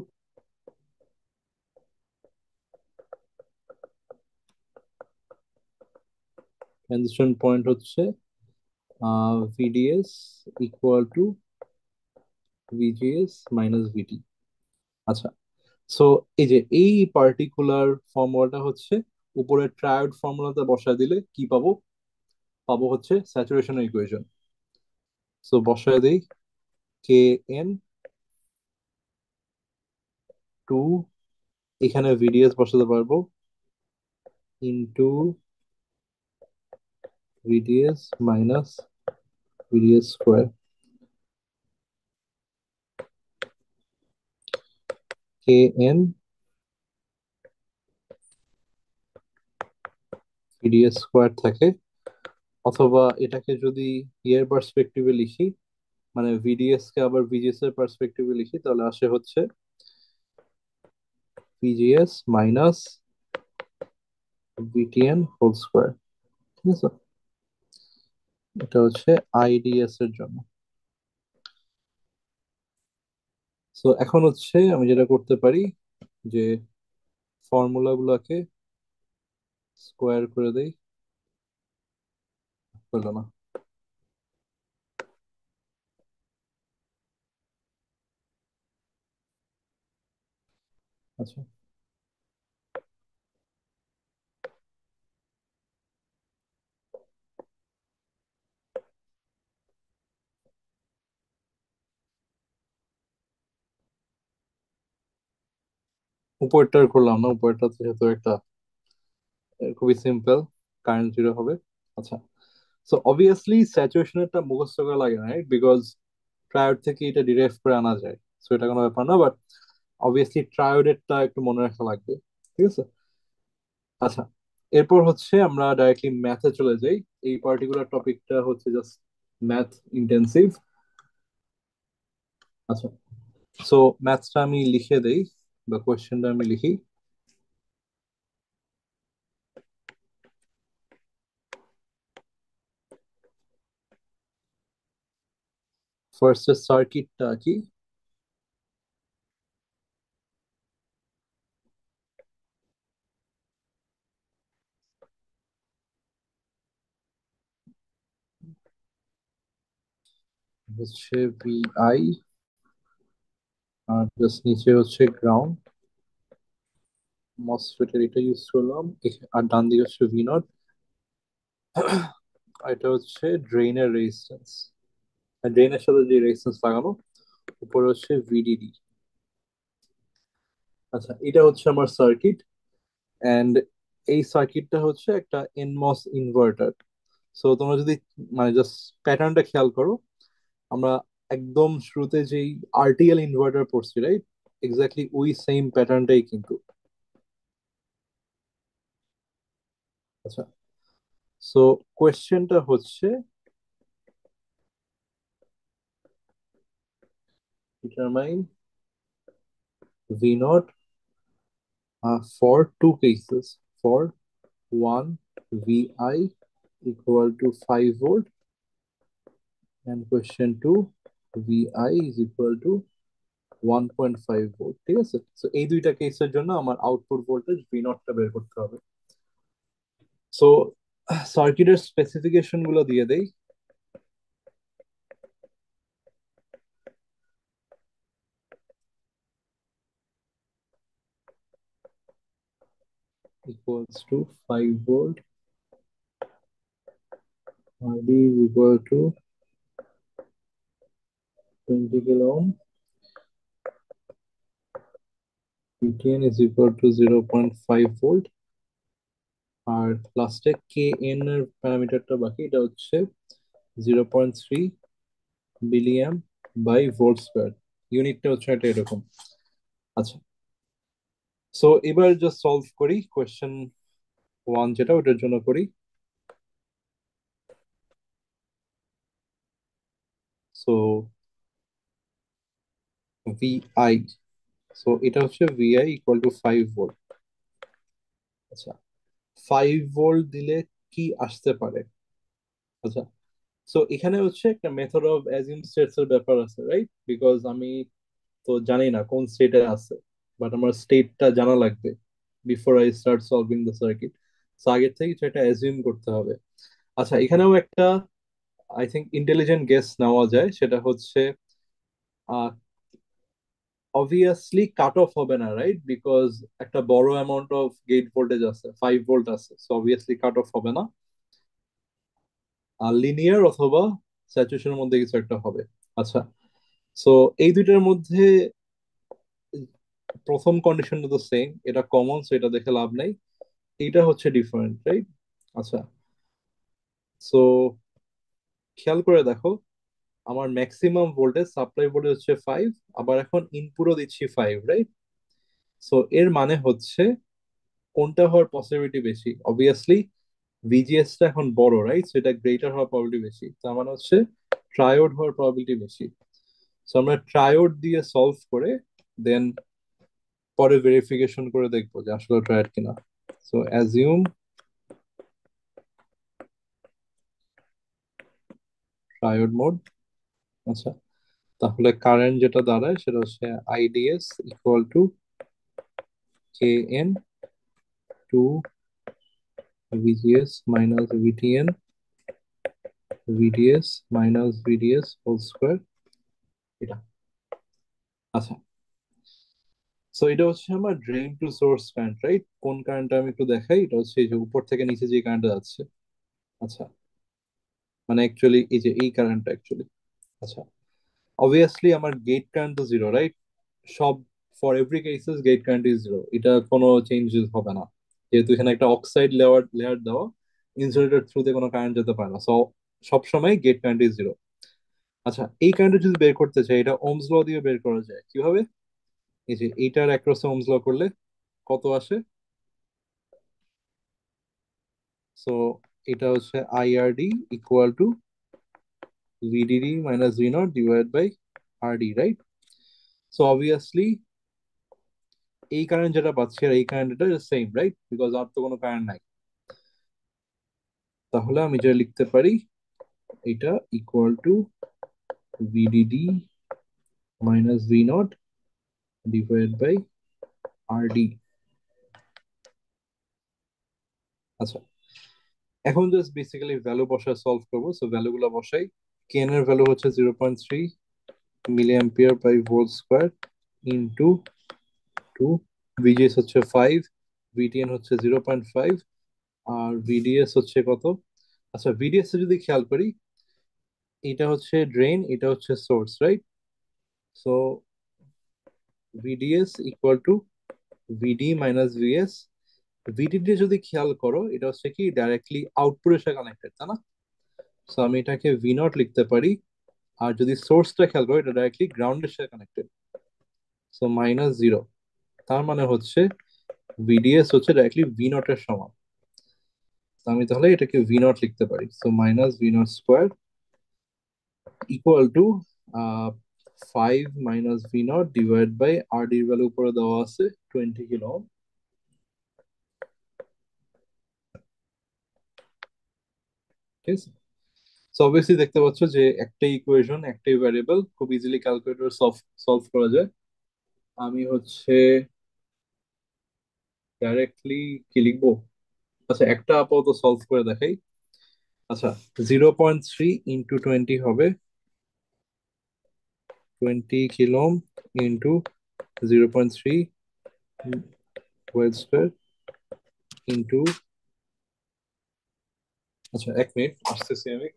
ট্রানজিশন পয়েন্ট হচ্ছে VDS equal to VGS minus VT. আচ্ছা, সো এই যে এই পার্টিকুলার ফর্মুলাটা হচ্ছে উপরের ট্রায়োড ফর্মুলাতে বসায় দিলে কি পাবো, পাবো হচ্ছে স্যাচুরেশনের ইকুয়েশন। সো বসায় দেই, কে এন টু, এখানে ভিডিএস বসাতে পারবো, into VDS minus VDS square, K N VDS square থাকে। অথবা এটাকে যদি ইয়ের পার্সপেক্টিভে লিখি, মানে ভিডিএস কে আবার ভিজিএস এর পার্সপেক্টিভে লিখি, তাহলে আসে হচ্ছে VGS minus VTN whole square. ঠিক আছে, এটা হচ্ছে আইডিএস এর জন্য। তো এখন হচ্ছে আমি যেটা করতে পারি, যে ফর্মুলা গুলাকে স্কোয়ার করে দেই, হলো না। আচ্ছা, উপরেরটার করলাম না, উপরেরটা যেহেতু একটা খুবই সিম্পল, কারেন্ট জিরো হবে। আচ্ছা, সো অবভিয়াসলি স্যাচুরেশনেরটা মুখস্থ করা লাগে না, রাইট, বিকজ ট্রায়োড থেকে এটা ডিরাইভ করে আনা যায়। সো এটা কোনো ব্যাপার না, বাট অবভিয়াসলি ট্রায়োডেরটা একটু মনে রাখা লাগবে। ঠিক আছে। আচ্ছা, এরপর হচ্ছে আমরা ডাইরেক্টলি ম্যাথে চলে যাই। এই পার্টিকুলার টপিকটা হচ্ছে জাস্ট ম্যাথ ইন্টেন্সিভ। আচ্ছা, সো ম্যাথসটা আমি লিখে দেই, বা কোয়েশ্চেনটা আমি লিখি। ফার্স্ট সার্কিটটা কি, হচ্ছে ভিআই, আর জাস্ট নিচে হচ্ছে গ্রাউন্ড, মসফেটের এটা ইউজ করলাম, আর ডান দিকে হচ্ছে ভি নট, আর এটা হচ্ছে ড্রেইনের রেজিস্ট্যান্স, আর ড্রেইনের সাথে যে রেজিস্ট্যান্স লাগানো, উপরে হচ্ছে ভিডিডি। আচ্ছা, এটা হচ্ছে আমার সার্কিট, এন্ড এই সার্কিটটা হচ্ছে একটা এনমস ইনভার্টার। সো তোমরা যদি মানে জাস্ট প্যাটার্নটা খেয়াল করো, আমরা একদম শুরুতে যেই আরটিএল ইনভার্টার পড়ছি, রাইট, এক্স্যাক্টলি ওই সেম প্যাটার্নটাই কিন্তু। আচ্ছা, সো কোয়েশ্চেনটা হচ্ছে determine V naught for two cases. For one, Vi equal to 5 volt, and question two, Vi is equal to 1.5 volt. ঠিক আছে, সো এই দুইটা কেসের জন্য আমার আউটপুট ভোল্টেজ ভি নটটা বের করতে হবে। সো সার্কিটের স্পেসিফিকেশন গুলো দিয়ে দেই। Equals to 5 volt, RD is equal to 20 kilo ohm, VTN is equal to 0.5 volt, আর লাস্টে কে এন এর প্যারামিটারটা বাকি, এটা হচ্ছে 0.3 বিলিয়াম বাই ভোল্ট স্কোয়ার। ইউনিটটা হচ্ছে এটা এরকম। আচ্ছা, সো এবার জাস্ট সলভ করি কোয়েশ্চেন ওয়ান যেটা, ওটার জন্য করি। সো ভিআই, সো এটা হচ্ছে ভিআই ইকুয়াল টু 5 ভোল্ট। আচ্ছা, 5 ভোল্ট দিলে কি আসতে পারে? আচ্ছা, সো এখানে হচ্ছে একটা মেথড অফ অ্যাজিউম স্টেটস এর ব্যাপার আছে, রাইট? বিকজ আমি তো জানি না কোন স্টেটে আছে, বাট আমার স্টেটটা জানা লাগবে before I start solving the circuit. So আগের থেকে সেটা অ্যাজিউম করতে হবে। আচ্ছা, এখানেও একটা আই থিঙ্ক ইন্টেলিজেন্ট গেস নেওয়া যায়, সেটা হচ্ছে অবভিয়াসলি কাট অফ হবে না, রাইট? বিকজ একটা বড় অ্যামাউন্ট অফ গেট ভোল্টেজ আছে, 5 ভোল্ট আছে, সো অবভিয়াসলি কাট অফ হবে না। আর লিনিয়ার অথবা স্যাচুরেশনের মধ্যে কিছু একটা হবে। আচ্ছা, সো এই দুইটার মধ্যে প্রথম কন্ডিশনটা তো সেম, এটা কমন, সো এটা দেখে লাভ নাই। এইটা হচ্ছে ডিফারেন্ট, রাইট? আচ্ছা, সো খেয়াল করে দেখো, আমার ম্যাক্সিমাম ভোল্টেজ সাপ্লাই ভোল্টেজ হচ্ছে 5, আবার এখন ইনপুটও দিচ্ছি 5, রাইট? সো এর মানে হচ্ছে কোনটা হওয়ার পসিবিলিটি বেশি? অবভিয়াসলি ভিজিএস টা এখন বড়, রাইট? সো এটা গ্রেটার হওয়ার প্রবাবিলিটি বেশি, তার মানে হচ্ছে ট্রায়োড হওয়ার প্রবাবিলিটি বেশি। সো আমরা ট্রায়োড দিয়ে সলভ করে দেন পরে ভেরিফিকেশন করে দেখবো যে আসলে ট্রায়োড কিনা। So assume triode mode. আচ্ছা, তাহলে কারেন্ট যেটা দাঁড়ায় সেটা হচ্ছে IDS equal to K N two VGS minus VTN VDS minus VDS whole square, এটা। আচ্ছা, সো এটা হচ্ছে আমার drain to source current, right? কোন কারেন্টটা আমি একটু দেখাই, এটা হচ্ছে এই যে উপর থেকে নিচে যে কারেন্টটা যাচ্ছে। আচ্ছা, মানে অ্যাকচুয়ালি এই যে এই কারেন্টটা অ্যাকচুয়ালি। আচ্ছা, অবভিয়াসলি আমার গেট কারেন্ট তো জিরো, রাইট? সব, for every cases gate current is zero, এটা কোনো চেঞ্জেস হবে না, যেহেতু এখানে একটা অক্সাইড লেয়ার লেয়ার দেওয়া, ইনসুলেটর থ্রুতে কোনো কারেন্ট যেতে পারে না, সো সবসময় গেট কারেন্ট ইজ জিরো। আচ্ছা, এই কারেন্ট যদি বের করতে চাই, এটা ওমস ল দিয়ে বের করা যায় কিভাবে? এই যে এইটার অ্যাক্রসে ওমস ল করলে কত আসে? সো এটা হচ্ছে IRD equal to VDD minus V naught divide by RD, right? So obviously এই কারেন্ট যেটা পাচ্ছি আর এই কারেন্ট এটা সেম, রাইট? বিকজ আর তো কোনো কারেন্ট নাই। তাহলে আমি যেটা লিখতে পারি, এটা equal to VDD minus V naught divide by RD. আচ্ছা, এখন জাস্ট বেসিক্যালি ভ্যালু বসায় সলভ করবো। সো ভ্যালু গুলো বসাই। কেন এর ভ্যালু হচ্ছে 0.3 মিলি ampere by volt square into 2, VGS হচ্ছে 5, ভিটিএন হচ্ছে 0.5, আর ভিডিএস হচ্ছে কত? আচ্ছা, ভিডিএস এ যদি খেয়াল করি, এটা হচ্ছে ড্রেন, এটা হচ্ছে source, right? So VDS equal to VD minus VS. VDD যদি খেয়াল করো, এটা হচ্ছে কি ডাইরেক্টলি আউটপুটের সাথে কানেক্টেড, তাই না? সো আমি এটাকে ভি নট লিখতে পারি। আর যদি সোর্সটা খেয়াল করো, এটা ডাইরেক্টলি গ্রাউন্ডের সাথে কানেক্টেড, সো মাইনাস জিরো। তার মানে হচ্ছে ভিডিএস হচ্ছে ডাইরেক্টলি ভি নট এর সমান। তো আমি তাহলে এটাকে ভি নট লিখতে পারি, so minus V naught square equal to 5 - V0 divide by RD এর ভ্যালু উপরে দেওয়া আছে 20 কিলো। ঠিক আছে। সো অবভিয়াসলি দেখতে পাচ্ছ যে একটাই ইকুয়েশন, একটাই ভ্যারিয়েবল, খুব ইজিলি ক্যালকুলেটর সলভ সলভ করা যায়। আমি হচ্ছে ডাইরেক্টলি কি লিখবো? আচ্ছা, একটা আপাতত সলভ করে দেখাই। আচ্ছা, 0.3 × 20 হবে 20 kilo into 0.3 white square into, আচ্ছা 1 মিনিট আসতেছি আমি।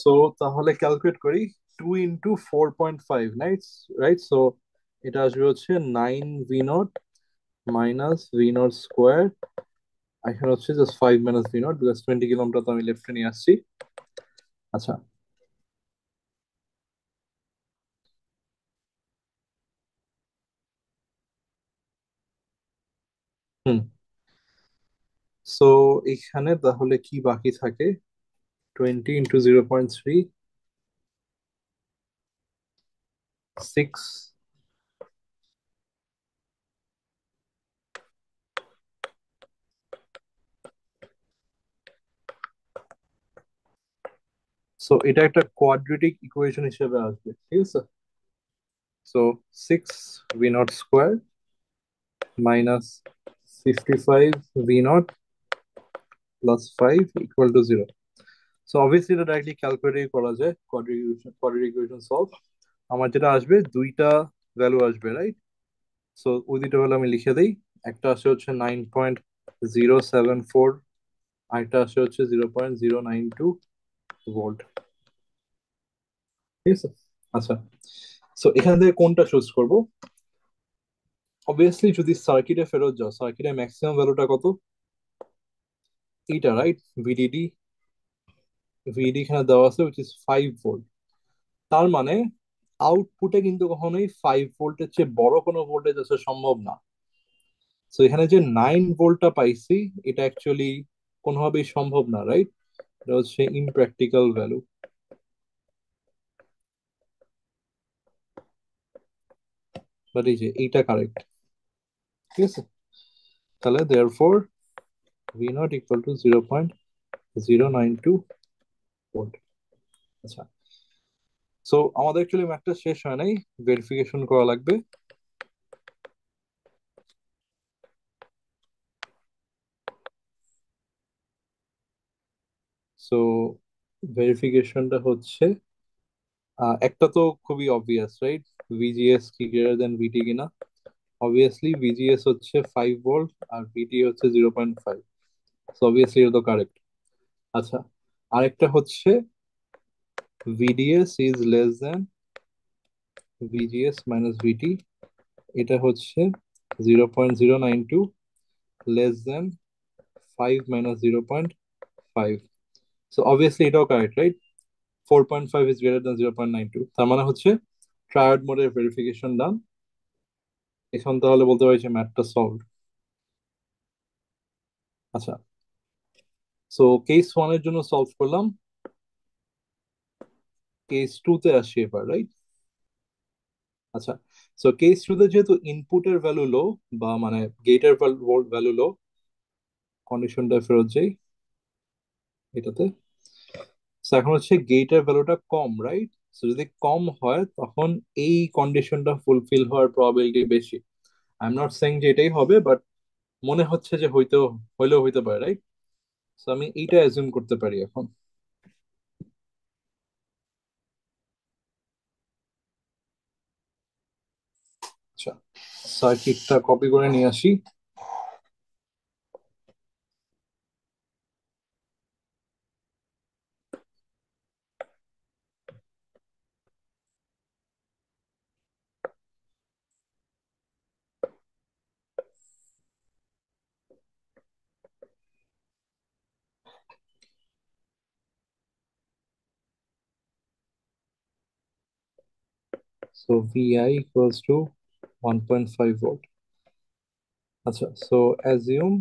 সো তাহলে ক্যালকুলেট করি। 2 × 4.5, রাইট? রাইট, সো এটা আসবে হচ্ছে 9 V0 মাইনাস V0 স্কোয়ার। এখানে হচ্ছে জাস্ট 5 - V0, বিকজ 20 কিলোমিটার তো আমি লেফটে নিয়ে আসছি। আচ্ছা। হুম। সো এখানে তাহলে কি বাকি থাকে? 20 × 0.3, 6। সো এটা একটা কোয়াড্রেটিক ইকুয়েশন হিসেবে আসবে, ঠিক আছে? So 6 V0 square minus 55 V0 plus 5 = 0। So obviously এটা ডাইরেক্টলি ক্যালকুলেটই করা যায়, কোয়াড্রেটিক ইকুয়েশন সলভ। আমার যেটা আসবে দুইটা ভ্যালু আসবে, রাইট? সো ওই দুইটা ভ্যালু আমি লিখে দিই। একটা আসে হচ্ছে 9.074, আরেকটা আসে হচ্ছে 0.092 ভোল্ট। ঠিক আছে। আচ্ছা, সো এখান থেকে কোনটা চুজ করব? অবভিয়াসলি যদি সার্কিটে ফেরত যাও, সার্কিটের ম্যাক্সিমাম ভ্যালুটা কত? এইটা, রাইট? ভিডিডি। ভিডি এখানে দেওয়া আছে উইচ ইজ 5 ভোল্ট। তার মানে আউটপুটে কিন্তু কখনোই 5 ভোল্টের চেয়ে বড় কোনো ভোল্টেজ আসা সম্ভব না। তো এখানে যে 9 ভোল্টটা পাইছি, এটা অ্যাকচুয়ালি কোনোভাবেই সম্ভব না, রাইট? এটা হচ্ছে ইমপ্র্যাকটিক্যাল ভ্যালু। বাট এই যে এইটা কারেক্ট। ঠিক আছে। তাহলে দেয়ারফর V0 = 0.092 ভোল্ট। আচ্ছা, সো আমাদের অ্যাকচুয়ালি ম্যাথটা শেষ হয় নাই, ভেরিফিকেশন করা লাগবে। সো ভেরিফিকেশনটা হচ্ছে একটা তো খুবই অবভিয়াস, রাইট? ভিজিএস কি গ্রেটার দেন ভিটি কিনা। অবভিয়াসলি ভিজিএস হচ্ছে 5 ভোল্ট আর ভিটি হচ্ছে 0.5। সো অবভিয়াসলি এটা তো কারেক্ট। আচ্ছা, আরেকটা হচ্ছে VDS is less than VGS minus VT. এটা হচ্ছে 0.092 লেস দেন 5 - 0.5। সো অবভিয়াসলি এটাও correct, right? 4.5 is greater than 0.92, তার মানে হচ্ছে ট্রায়াড মোডের ভেরিফিকেশন ডান। এখন তাহলে বলতে পারি যে ম্যাথটা সলভড। আচ্ছা, সো কেস ওয়ানের জন্য সলভ করলাম। কেস টু তে আসি এবার, রাইট? আচ্ছা, সো কেস টু তে যেহেতু ইনপুটের ভ্যালু লো, বা মানে গেটের ভ্যালু লো, কন্ডিশনটা ফেরত যাই এটাতে। সো এখন হচ্ছে গেটের ভ্যালুটা কম, রাইট? সো যদি কম হয় তখন এই কন্ডিশনটা ফুলফিল হওয়ার প্রবাবিলিটি বেশি। আই এম নট সেইং যে এটাই হবে, বাট মনে হচ্ছে যে হইলেও হইতে পারে, রাইট? সো আমি এইটা অ্যাজিউম করতে পারি এখন। আচ্ছা, সার্কিটটা কপি করে নিয়ে আসি। So VI equals to 1.5 volt. আচ্ছা, সো অ্যাজিউম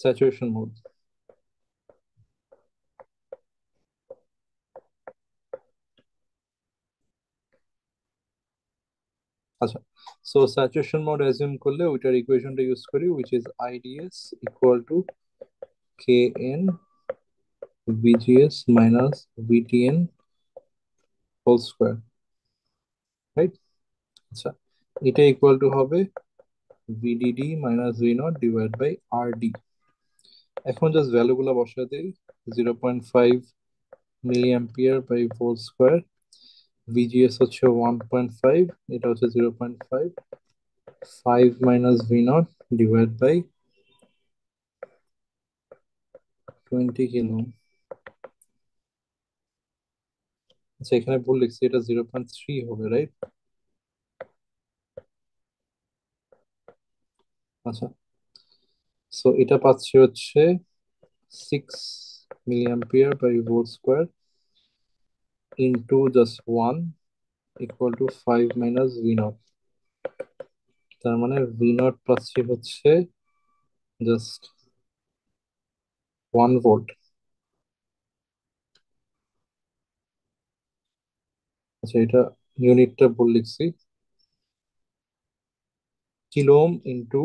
স্যাচুরেশন মোড। আচ্ছা, সো স্যাচুরেশন মোড অ্যাজিউম করলে ওইটার ইকুয়েশনটা ইউজ করি, which is IDS equal to KN VGS minus VTN whole square, right? আচ্ছা, এটা ইকুয়াল টু হবে VDD minus V naught divide by RD। এখন জাস্ট ভ্যালুগুলো বসায় দিই। 0.5 milli ampere by volt square, VGS হচ্ছে 1.5, এটা হচ্ছে 0.5, 5 minus V naught divide by 20 kilo. আচ্ছা, এখানে ভুল লিখছি, এটা 0.3 হবে, রাইট? আচ্ছা, সো এটা পাচ্ছি হচ্ছে 6 milli ampere by volt square into just 1 equal to 5 minus V naught. তার মানে ভি নট পাচ্ছি হচ্ছে জাস্ট 1 ভোল্ট। আচ্ছা, এটা ইউনিটটা ভুল লিখছি, kilo ohm into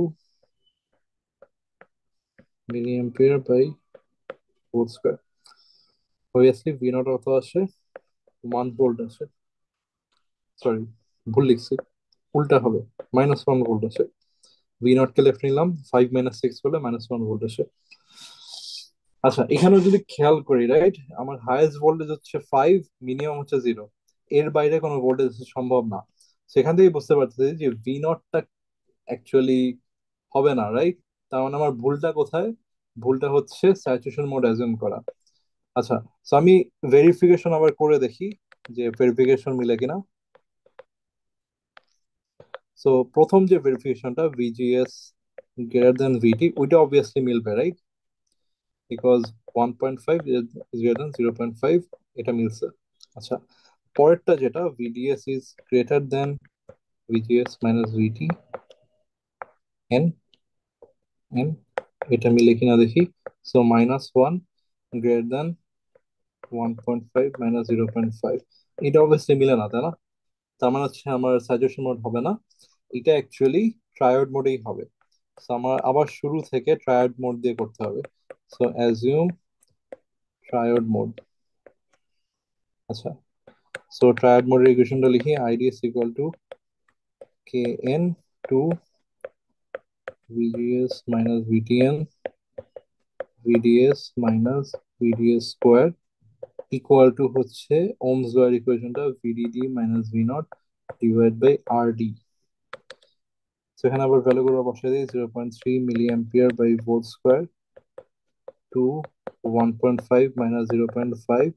milli ampere by volt square. Obviously V naught কত আসে, 1 ভোল্ট আসে। সরি, ভুল লিখছি, উল্টা হবে, -1 ভোল্ট আসে। ভি নট কে লেফট নিলাম, 5 - 6 করলে -1 ভোল্ট আসে। আচ্ছা, এখানেও যদি খেয়াল করি, রাইট, আমার হাইয়েস্ট ভোল্টেজ হচ্ছে 5, মিনিমাম হচ্ছে 0, এর বাইরে কোনো ভোল্টেজ সম্ভব না। সেখান থেকে বুঝতে পারতেছি যে ভি নটটা অ্যাকচুয়ালি হবে না, রাইট? তার মানে আমার ভুলটা কোথায়? ভুলটা হচ্ছে স্যাচুরেশন মোড অ্যাজিউম করা। আচ্ছা, তো আমি ভেরিফিকেশন আবার করে দেখি যে ভেরিফিকেশন মিলে কিনা। সো প্রথম যে ভেরিফিকেশনটা, VGS গ্রেটার দেন VT, ওইটা অবভিয়াসলি মিলবে, right? Because 1.5 is greater than 0.5, এটা মিলছে। আচ্ছা, পরেরটা যেটা VDS is greater then VGS minus VT N N, এটা মিলে কিনা দেখি। সো -1 গ্রেটার দেন 1.5 মাইনাস 0.5, এটা অবভিয়াসলি মিলে না, তাই না? তার মানে হচ্ছে আমার স্যাচুরেশন মোড হবে না, এটা অ্যাকচুয়ালি ট্রায়োড মোডেই হবে। সো আমার আবার শুরু থেকে ট্রায়োড মোড দিয়ে করতে হবে। So assume triode mode. আচ্ছা, সো ট্রায়োড মোডের ইকুয়েশনটা লিখি, IDS equal to KN two VGS minus VTN VDS minus VDS square equal to হচ্ছে ওমস লয়ের ইকুয়েশনটা, VDD minus V naught divide by RD। সেখানে আবার ভ্যালুগুলো বসিয়ে দিই, 0.3 মিলি ampere by volt square two 1.5 minus 0.5,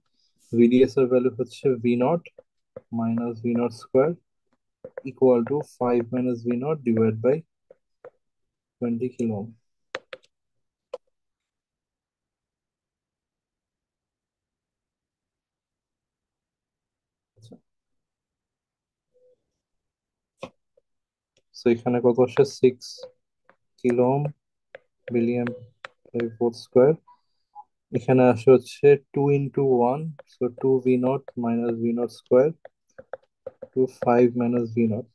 VDS এর ভ্যালু হচ্ছে V naught minus V naught square equal to 5 minus V naught divide by 20 kilo. আচ্ছা, সো এখানে কত আসে, 6 kilo million by volt square. এখানে আসে হচ্ছে 2 × 1, so 2 V naught minus V naught square to 5 minus V naught.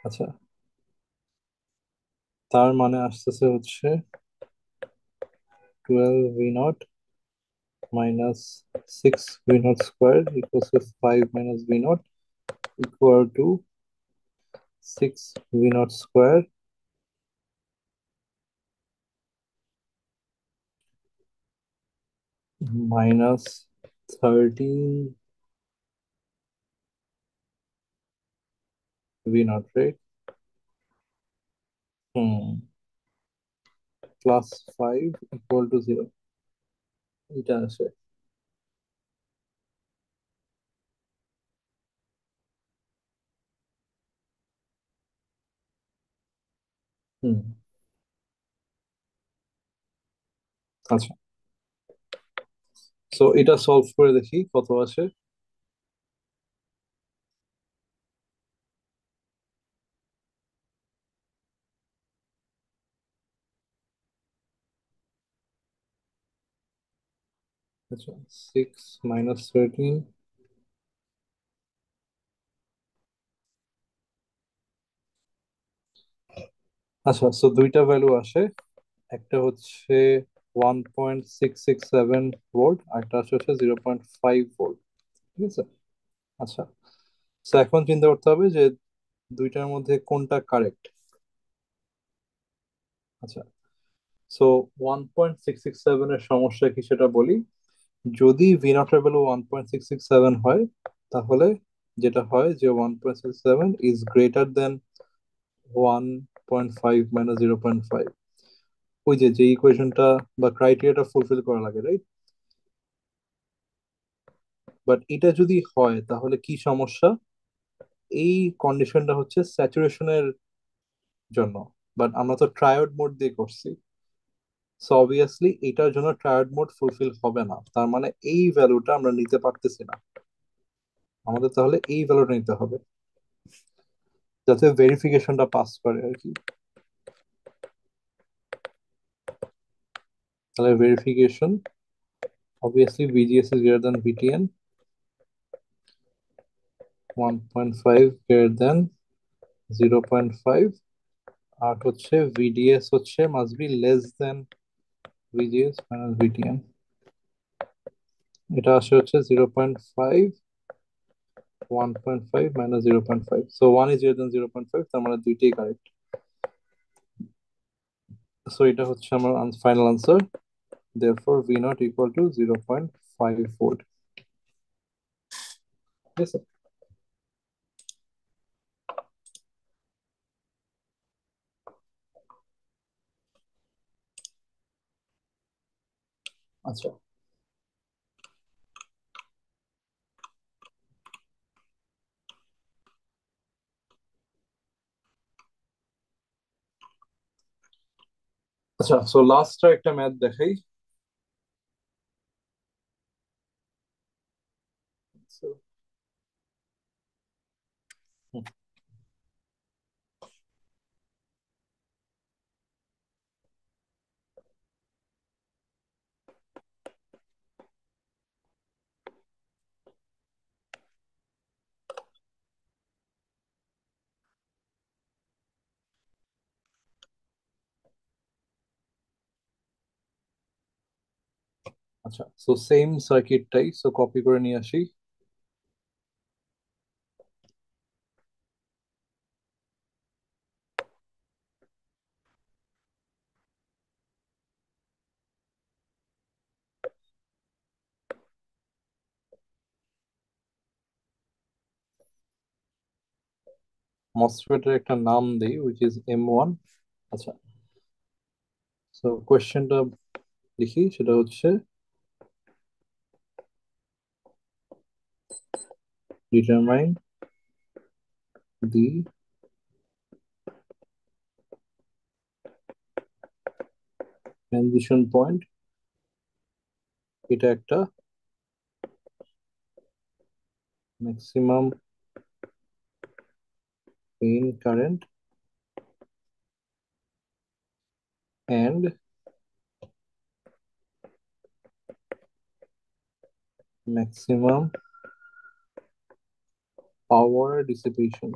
আচ্ছা, তার মানে আসতেছে হচ্ছে 12 V naught minus 6 V naught square equal to 5 minus V naught equal to 6 V naught square minus 13 V naught, right? Hmm, plus 5 equal to 0, এটা আসে। হুম, আচ্ছা, সো এটা সলভ করে দেখি কত আসে। আচ্ছা, 6 - 13। আচ্ছা, সো দুইটা ভ্যালু আসে। একটা হচ্ছে 1.667 ভোল্ট, আর একটা হচ্ছে 0.5 ভোল্ট। ঠিক আছে। আচ্ছা, তো এখন চিন্তা করতে হবে যে দুইটার মধ্যে কোনটা কারেক্ট। আচ্ছা, সো 1.667 এর সমস্যা কি সেটা বলি। যদি ভি নট এর ভ্যালু 1.667 হয়, তাহলে যেটা হয় যে 1.67 ইজ গ্রেটার দেন 1.5 মাইনাস 0.5। ওই যে যে ইকুয়েশনটা বা ক্রাইটেরিয়াটা ফুলফিল করা লাগে, রাইট? বাট এটা যদি হয় তাহলে কি সমস্যা? এই কন্ডিশনটা হচ্ছে স্যাচুরেশনের জন্য, বাট আমরা তো ট্রায়োড মোড দিয়ে করছি। সো অবভিয়াসলি এটার জন্য ট্রায়োড মোড ফুলফিল হবে না, তার মানে এই ভ্যালুটা আমরা নিতে পারতেছি না। আমাদের তাহলে এই ভ্যালুটা নিতে হবে, যাতে ভেরিফিকেশনটা পাস করে আর কি। তাহলে verification, obviously VGS is greater than VTN, 1.5 greater than 0.5, আর হচ্ছে ভিডিএস হচ্ছে must be less than VGS minus VTN. এটা আসে হচ্ছে 0.5, 1.5 minus 0.5, so 1 is greater than 0.5, তার মানে দুইটাই কারেক্ট। সো এটা হচ্ছে আমার final answer. therefore v not equal to 0.5 volt. ঠিক আছে। আচ্ছা, আচ্ছা, সো লাস্টটা একটা ম্যাথ দেখাই। So, হুম, আচ্ছা, সো সেম সার্কিটটাই, সো কপি করে নিয়ে আসি। মসফেটের একটা নাম দিই, উইচ ইজ M1। আচ্ছা, সো কোয়েশ্চেনটা লিখি, সেটা হচ্ছে ডিটারমাইন দি ট্রানজিশন পয়েন্ট। এটা একটা maximum main current and maximum power dissipation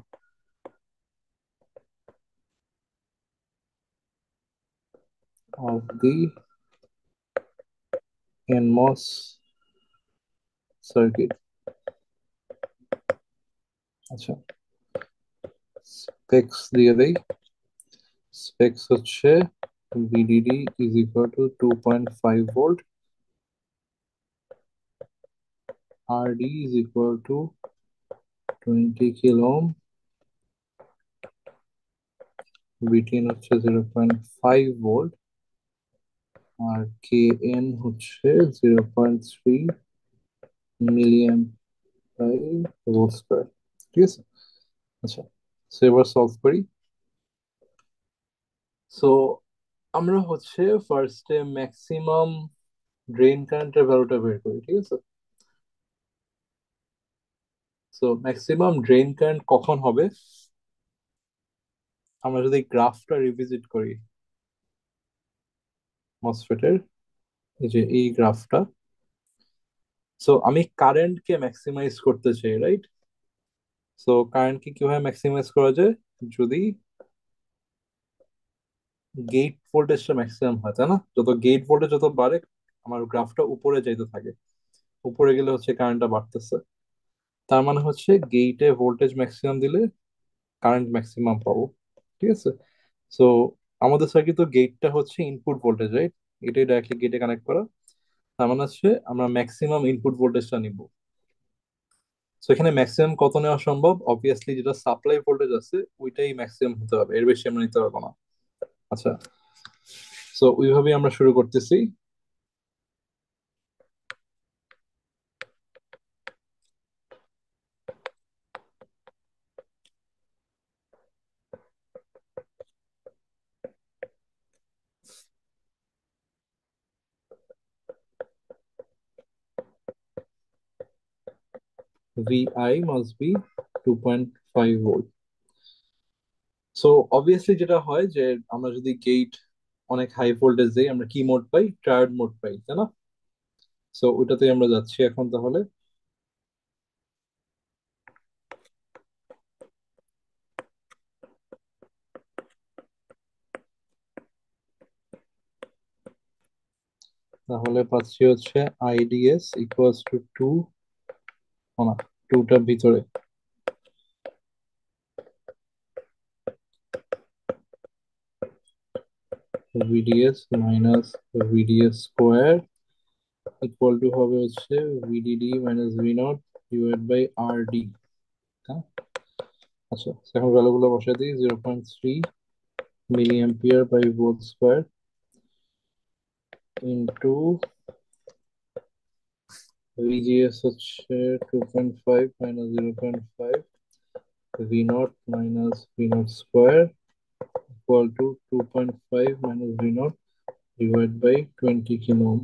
of the NMOS circuit. আচ্ছা, স্পেক্স দিয়ে দেই। স্পেক্স হচ্ছে VDD is equal to 2.5 volt, RD is equal to 20 kilo ohm, VTN হচ্ছে 0.5 ভোল্ট, আর KN হচ্ছে 0.3 মিলিয়ন বাই ভোল্ট স্কোয়ার। ঠিক আছে। আচ্ছা, সো এবার সলভ করি। সো আমরা হচ্ছে ফার্স্টে ম্যাক্সিমাম ড্রেন কারেন্টের ভ্যালুটা বের করি, ঠিক আছে? সো ম্যাক্সিমাম ড্রেন কারেন্ট কখন হবে? আমরা যদি গ্রাফটা রিভিজিট করি মসফেটের, এই যে এই গ্রাফটা, সো আমি কারেন্টকে ম্যাক্সিমাইজ করতে চাই, রাইট? সো কারেন্টকে কিভাবে ম্যাক্সিমাইজ করা যায়? যদি গেট ভোল্টেজটা ম্যাক্সিমাম হয়, তাই না? যত গেট ভোল্টেজ যত বাড়ে আমার গ্রাফটা উপরে যাইতে থাকে, উপরে গেলে হচ্ছে কারেন্টটা বাড়তেছে। তার মানে হচ্ছে গেটে ভোল্টেজ ম্যাক্সিমাম দিলে কারেন্ট ম্যাক্সিমাম পাবো, ঠিক আছে? সো আমাদের সার্কিট তো গেটটা হচ্ছে ইনপুট ভোল্টেজ, রাইট? এটাই ডাইরেক্টলি গেটে কানেক্ট করা। তার মানে হচ্ছে আমরা ম্যাক্সিমাম ইনপুট ভোল্টেজটা নিব। সো এখানে ম্যাক্সিমাম কত নেওয়া সম্ভব? অবভিয়াসলি যেটা সাপ্লাই ভোল্টেজ আছে ওইটাই ম্যাক্সিমাম হতে হবে, এর বেশি আমরা নিতে পারবো না। আচ্ছা, সো ওইভাবেই আমরা শুরু করতেছি। VI must be 2.5 volt. So obviously যেটা হয় যে আমরা যদি গেট অনেক হাই ভোল্টেজ দিই আমরা কি মোড পাই? ট্রায়োড মোড পাই, তাই না? সো ওইটাতেই আমরা যাচ্ছি এখন তাহলে। তাহলে পাচ্ছি হচ্ছে আইডিএস ইকুয়ালস টু টু, না, টুটার ভিতরে VDS minus VDS square equal to হবে হচ্ছে VDD minus V naught divide by R D. হ্যাঁ, আচ্ছা, এখন ভ্যালুগুলো বসাই দিই। 0.3 মিলি ampere by volt square into VGS হচ্ছে 2.5 minus 0.5 V naught minus V naught square equal to 2.5 minus V naught divide by 20 kilo ohm.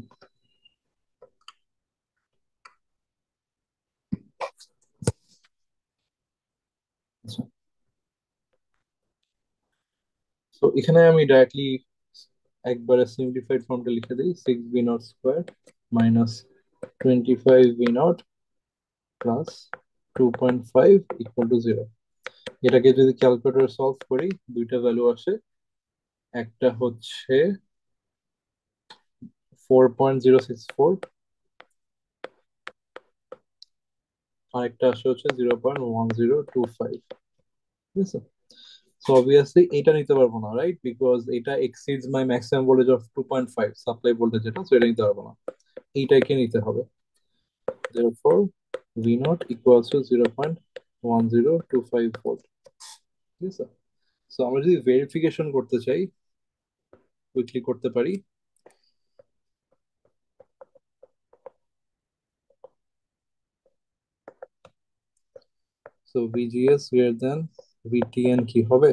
আচ্ছা, তো এখানে আমি ডাইরেক্টলি একবারে সিম্পলিফাইড ফর্মটা লিখে দিই। 6 V naught square minus 25 V naught plus 2.5 equal to 0। এটাকে যদি ক্যালকুলেটর সলভ করি দুইটা ভ্যালু আসে, একটা হচ্ছে 4.064 আর একটা আসে হচ্ছে 0.1025, ঠিক আছে? সো অবভিয়াসলি এটা নিতে পারবো না, রাইট? বিকজ এটা exceeds my maximum voltage of 2.5 supply voltage যেটা, সো এটা নিতে পারবো না, এইটাকে নিতে হবে। therefore v naught equals to 0.1025 volt, ঠিক আছে? সো আমরা যদি ভেরিফিকেশন করতে চাই কুইকলি করতে পারি। So VGS greater than VTN কি হবে?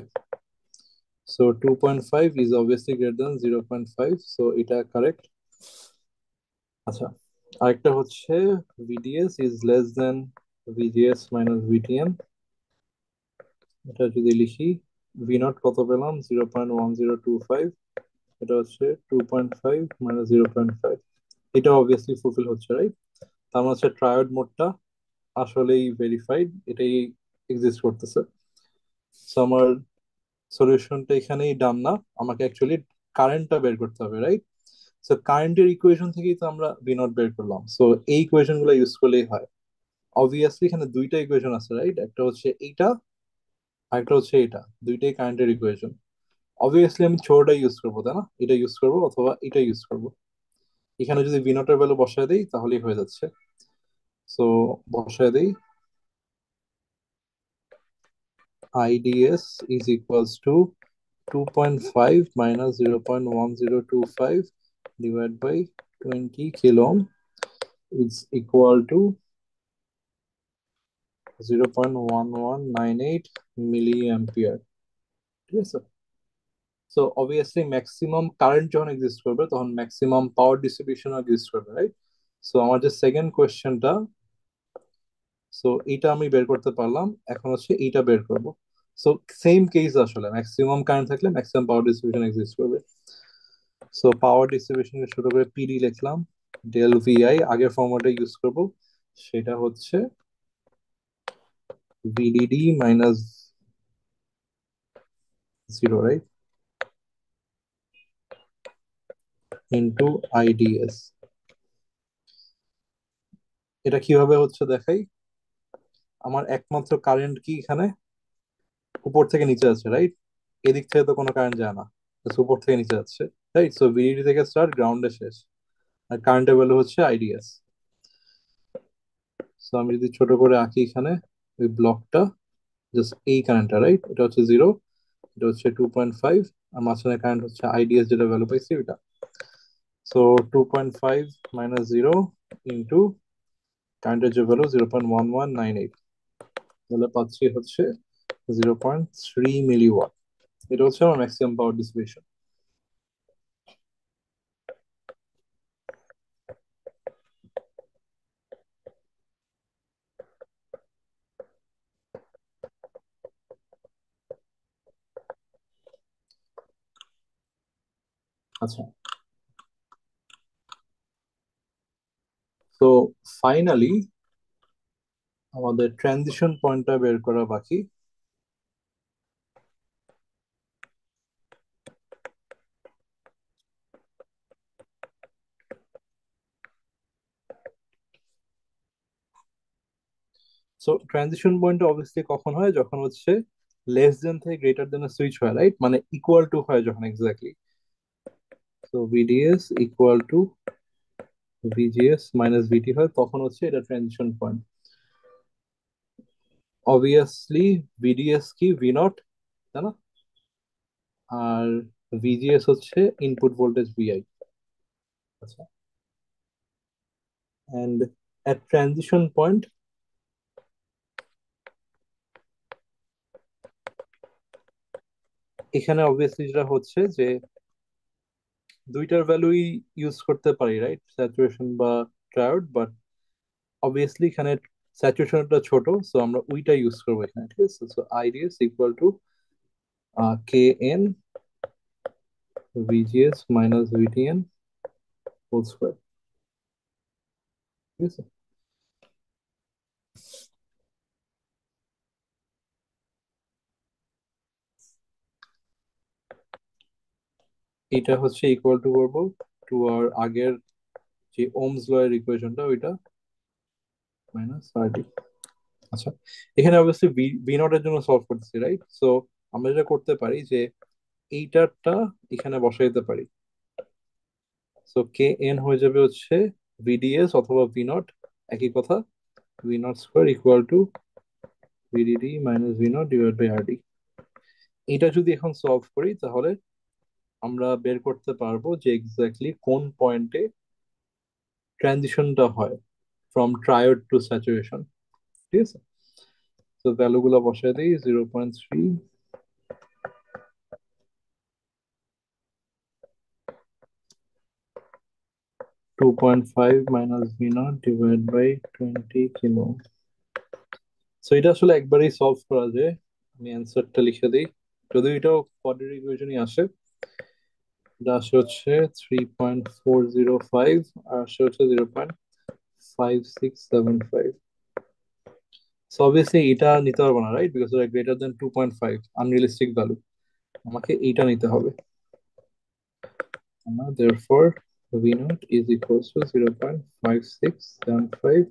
So 2.5 is obviously greater than 0.5, so এটা কারেক্ট। আচ্ছা, আরেকটা হচ্ছে VDS is less than VGS minus VTN। এটা যদি লিখি, ভি নট কত পেলাম? 0.1025, এটা হচ্ছে 2.5 মাইনাস 0.5। এটা অবভিয়াসলি ফুলফিল হচ্ছে, রাইট? তার মানে হচ্ছে ট্রায়োড মোডটা আসলেই ভেরিফাইড, এটাই এক্সিস্ট করতেছে। সো আমার সলিউশনটা এখানেই ডান না, আমাকে অ্যাকচুয়ালি কারেন্টটা বের করতে হবে, রাইট? সো কারেন্টের ইকুয়েশন থেকেই তো আমরা ভি নট বের করলাম, সো এই ইকুয়েশন গুলো ইউজ করলেই হয়। অবভিয়াসলি এখানে দুইটা ইকুয়েশন আছে, রাইট? একটা হচ্ছে এইটা আর একটা হচ্ছে এটা, দুইটাই কারেন্টের ইকুয়েশন। অবভিয়াসলি আমি ছোটটা ইউজ করবো, তাই না? এটা ইউজ করবো অথবা এটা ইউজ করবো। এখানে যদি ভি নটের ভ্যালু বসায় দিই তাহলেই হয়ে যাচ্ছে। সো বসায় দিই, IDS is equals to 2.5 minus 0.1025 divided by 20 kilo ohm is equal to 0.1198 milliampere, ঠিক আছে? সো অবভিয়াসলি ম্যাক্সিমাম কারেন্ট যখন এক্সিস্ট করবে তখন ম্যাক্সিমাম পাওয়ার ডিস্ট্রিবিউশন এক্সিস্ট করবে, রাইট? সো আমার যে সেকেন্ড কোয়েশ্চেনটা, সো এইটা আমি বের করতে পারলাম, এখন হচ্ছে এইটা বের করব। সো সেম কেস, আসলে ম্যাক্সিমাম কারেন্ট থাকলে ম্যাক্সিমাম পাওয়ার ডিস্ট্রিবিউশন এক্সিস্ট করবে। সো পাওয়ার ডিস্ট্রিবিউশনকে ছোট করে পিডি লিখলাম, ডেল ভিআই আগের ফর্মুলাটা ইউজ করব, সেটা হচ্ছে VDD minus zero, right, into IDs. এটা কিভাবে হচ্ছে দেখাই। আমার একমাত্র কারেন্ট কি এখানে, উপর থেকে নিচে আছে, রাইট? এদিক থেকে তো কোনো কারেন্ট যায় না, just উপর থেকে নিচে যাচ্ছে, রাইট? সো ভিডিডি থেকে স্টার্ট, গ্রাউন্ডে শেষ, আর কারেন্টের ভ্যালু হচ্ছে আইডিএস। সো আমি যদি ছোট করে আঁকি এখানে ওই ব্লকটা, জাস্ট এই কারেন্টটা, রাইট, এটা হচ্ছে জিরো, এটা হচ্ছে 2.5, আর মাঝখানে কারেন্ট হচ্ছে আইডিএস যেটা ভ্যালু পাইছি ওইটা। সো 2.5 মাইনাস জিরো ইন্টু কারেন্টের যে ভ্যালু 0.1198, তাহলে পাচ্ছি হচ্ছে 0.3 মিলিওয়াট। এটা হচ্ছে আমার ম্যাক্সিমাম পাওয়ার ডিসিপেশন। আচ্ছা, তো ফাইনালি আমাদের ট্রানজিশন পয়েন্টটা বের করা বাকি। সো ট্রানজিশন পয়েন্ট অবভিয়াসলি কখন হয়, যখন হচ্ছে লেস দেন থেকে গ্রেটার দেন সুইচ হয়, রাইট, মানে ইকুয়াল টু হয় যখন, exactly. So VDS equal to VGS minus VT হয়, তখন হচ্ছে এটা ট্রানজিশন পয়েন্ট। অবভিয়াসলি ভিডিএস কি ভি নট, তাই না? আর ভিজিএস হচ্ছে ইনপুট ভোল্টেজ ভিআই। আচ্ছা, এন্ড এট ট্রানজিশন পয়েন্ট এখানে অবভিয়াসলি যেটা হচ্ছে যে দুইটার ভ্যালুই ইউজ করতে পারি, রাইট, স্যাচুরেশন বা ট্রায়োড, বাট অবভিয়াসলি এখানে স্যাচুরেশনটা ছোট, সো আমরা ওইটা ইউজ করবো এখানে, ঠিক আছে? So IDS equal to K N VGS minus VTN whole square, ঠিক আছে? এটা হচ্ছে ইকুয়াল টু করবো টু আর আগের যে ওমস ল এর ইকুয়েশনটা ওইটা, মাইনাস আরডি। আচ্ছা, এখানে অবভিয়াসলি ভি নট এর জন্য সলভ করতেছি, রাইট? সো আমরা যেটা করতে পারি যে এইটারটা এখানে বসাই দিতে পারি। সো কে এন হয়ে যাবে হচ্ছে ভিডিএস অথবা ভি নট, একই কথা, V naught square equal to VDD minus V naught divide by RD. এটা যদি এখন সলভ করি তাহলে আমরা বের করতে পারবো যে এক্স্যাক্টলি কোন পয়েন্টে ট্রানজিশনটা হয় ফ্রম ট্রায়োড টু স্যাচুরেশন, ঠিক আছে? তো ভ্যালু গুলো বসাই দিই, 0.3, 2.5 minus V naught divide by 20 kilo. So এটা আসলে একবারেই সলভ করা যায়, আমি অ্যান্সারটা লিখে দিই, যদিও এটাও কোয়াড্রেটিক ইকুয়েশনই আসে। এটা আসে হচ্ছে 3.405, আর আসে হচ্ছে 0.5675। সো অবভিয়াসলি এটা নিতে পারবো না, রাইট, বিকজ এটা গ্রেটার দেন 2.5, আনরিয়েলিস্টিক ভ্যালু, আমাকে এইটা নিতে হবে। Therefore V naught is equals to 0.5675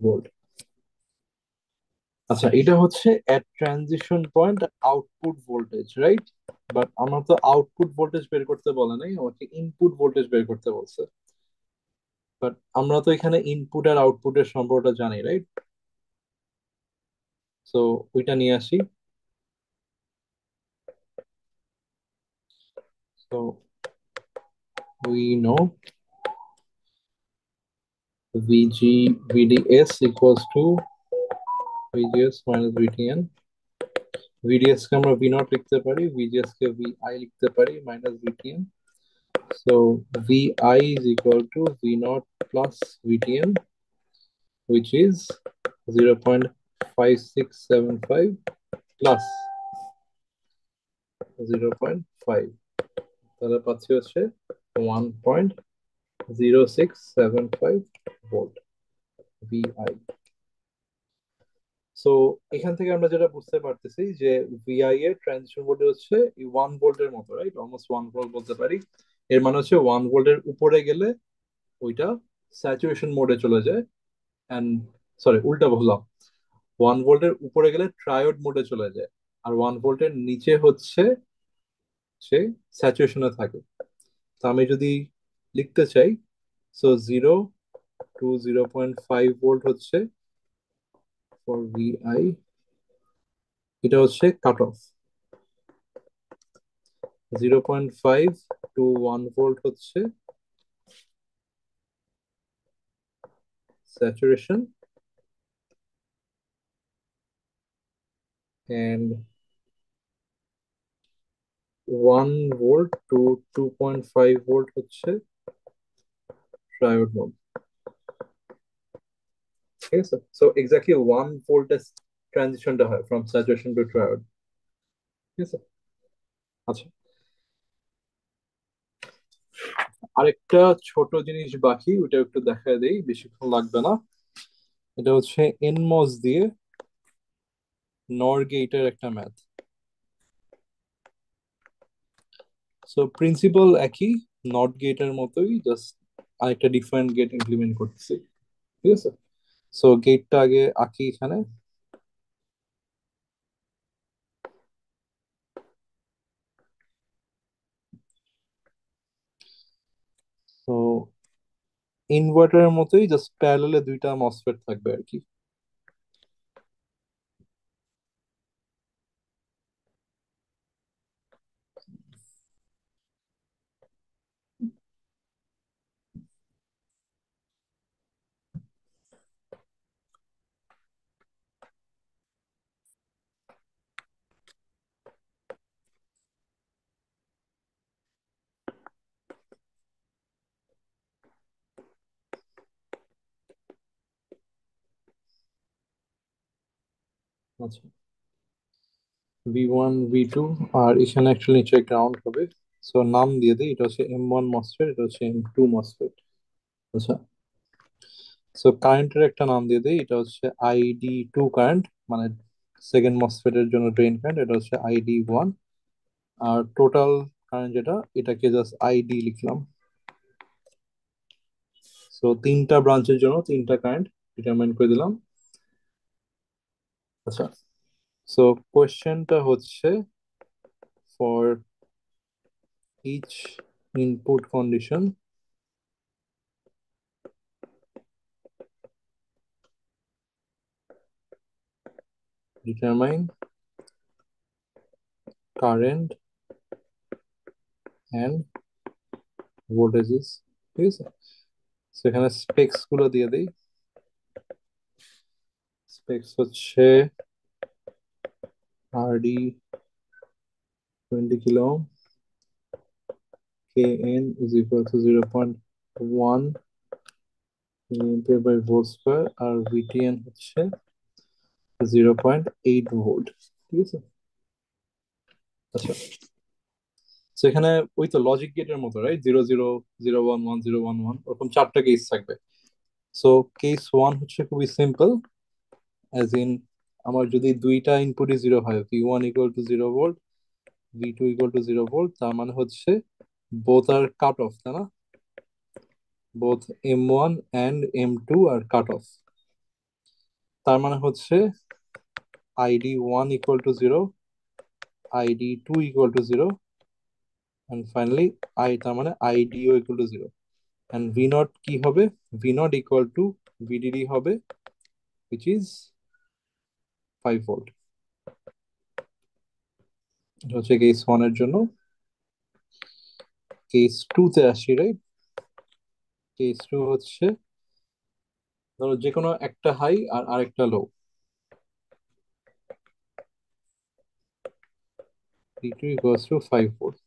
volt. আচ্ছা, এটা হচ্ছে at transition point output voltage, right? But আমার তো আউটপুট ভোল্টেজ বের করতে বলে নাই, আমাকে ইনপুট ভোল্টেজ বের করতে বলছে। বাট আমরা তো এখানে ইনপুট আর আউটপুটের সম্পর্কটা জানি, রাইট? সো ওইটা নিয়ে আসি। So we know VG VDS equals to VGS minus VTN, VDS কে আমরা ভি নট লিখতে পারি, ভিজিএস কে ভি আই লিখতে পারি minus VTM. So V I is equal two V naught plus VTM, which is 0.5675 plus 0.5, তাহলে পাচ্ছি হচ্ছে 1.0675 ভোল্ট ভিআই। সো এখান থেকে আমরা যেটা বুঝতে পারতেছি যে ভিআই এর ট্রানজিশন ভোল্টেজ হচ্ছে 1 ভোল্টের মতো, রাইট? অলমোস্ট 1 ভোল্ট বলতে পারি। এর মানে হচ্ছে 1 ভোল্টের উপরে গেলে ওইটা স্যাচুরেশন মোডে চলে যায়, অ্যান্ড সরি উল্টা বললাম, 1 ভোল্টের উপরে গেলে ট্রায়োড মোডে চলে যায়, আর 1 ভোল্টের নিচে হচ্ছে সে স্যাচুরেশনে থাকে। তো আমি যদি লিখতে চাই, সো 0 to 0.5 ভোল্ট হচ্ছে ফর ভিআই, এটা হচ্ছে কাট অফ। 0.5 to 1 ভোল্ট হচ্ছে saturation, and 1 volt to 2.5 volt হচ্ছে ট্রায়োড মোড। ঠিক আছে, সো এক্স্যাক্টলি 1 ভোল্টের ট্রানজিশনটা হয় ফ্রম স্যাচুরেশন টু ট্রায়োড। ঠিক আছে, আচ্ছা, আরেকটা ছোট জিনিস বাকি, ওটা একটু দেখা দেই, বেশিক্ষণ লাগবে না। এটা হচ্ছে এনমস দিয়ে নর গেটের একটা ম্যাথ। সো প্রিন্সিপাল একই, নট গেটের মতোই, জাস্ট আরেকটা ডিফারেন্ট গেট ইমপ্লিমেন্ট করতেছি। ঠিক আছে, সো গেটটা আগে আঁকি এখানে। তো ইনভার্টারের মতোই জাস্ট প্যারালালে দুইটা মসফেট থাকবে আর কি। আচ্ছা, V1 V2, আর এখানে অ্যাকচুয়ালি নিচে গ্রাউন্ড হবে। সো নাম দিয়ে দিই, এটা হচ্ছে M1 মসফেট, এটা হচ্ছে M2 মসফেট। আচ্ছা, সো কারেন্টের একটা নাম দিয়ে দিই, এটা হচ্ছে ID2 কারেন্ট, মানে সেকেন্ড মসফেটের জন্য ড্রেন কারেন্ট, এটা হচ্ছে ID1। আর টোটাল কারেন্ট যেটা, এটাকে জাস্ট আইডি লিখলাম। সো তিনটা ব্রাঞ্চের জন্য তিনটা কারেন্ট ডিটারমাইন করে দিলাম। আচ্ছা, সো কোয়েশ্চেনটা হচ্ছে for each input condition determine current and voltages. ঠিক আছে, সেখানে স্পেক্স গুলো দিয়ে দিই। স্পেক্স হচ্ছে RD 20 kilo, K N is equal to 0.1 milliampere by volt square, আর ভিটিএন হচ্ছে 0.8 ভোল্ট। ঠিক আছে, আচ্ছা, সেখানে ওই তো লজিক গেটের মতো, রাইট? 0 0 0 1 1 0 1 1, ওরকম চারটা কেস থাকবে। সো কেস ওয়ান হচ্ছে খুবই সিম্পল, অ্যাজ ইন আমার যদি দুইটা ইনপুটই জিরো হয়, V1 = 0 ভোল্ট, V2 = 0 ভোল্ট, তার মানে হচ্ছে বোথ আর কাট অফ, তাই না? বোথ M1 অ্যান্ড M2 আর কাট অফ। তার মানে হচ্ছে ID1 = 0, ID2 = 0, অ্যান্ড ফাইনালি তার মানে IDO = 0। অ্যান্ড ভি নট কি হবে? V naught equal to VDD হবে, which is 5 ভোল্ট। এটা হচ্ছে কেস ওয়ান এর জন্য। কেস টু তে আসি, রাইট? কেস টু হচ্ছে, ধরো যে কোনো একটা হাই আর আরেকটা লো। V2 equals to 5 volt.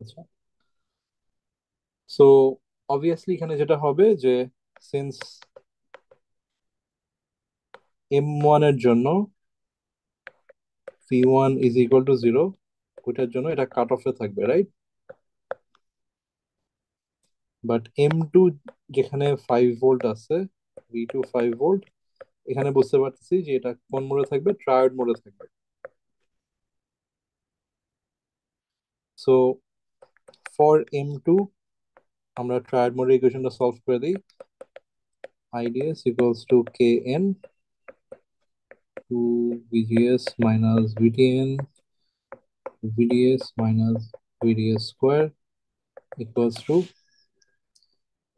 আচ্ছা, সো অবভিয়াসলি এখানে যেটা হবে যে সিন্স M1 এর জন্য V1 is equal to 0, ওইটার জন্য এটা কাট অফে থাকবে, রাইট? বাট M2 যেখানে 5 ভোল্ট আছে, V2 5 ভোল্ট, এখানে বুঝতে পারতেছি যে এটা কোন মোডে থাকবে, ট্রায়োড মোডে থাকবে। সো ফর M2 আমরা ট্রায়োড মোডের ইকুয়েশনটা সলভ করে দিই। IDS equals to Kn 2 VGS minus VTN VDS minus VDS square equals to,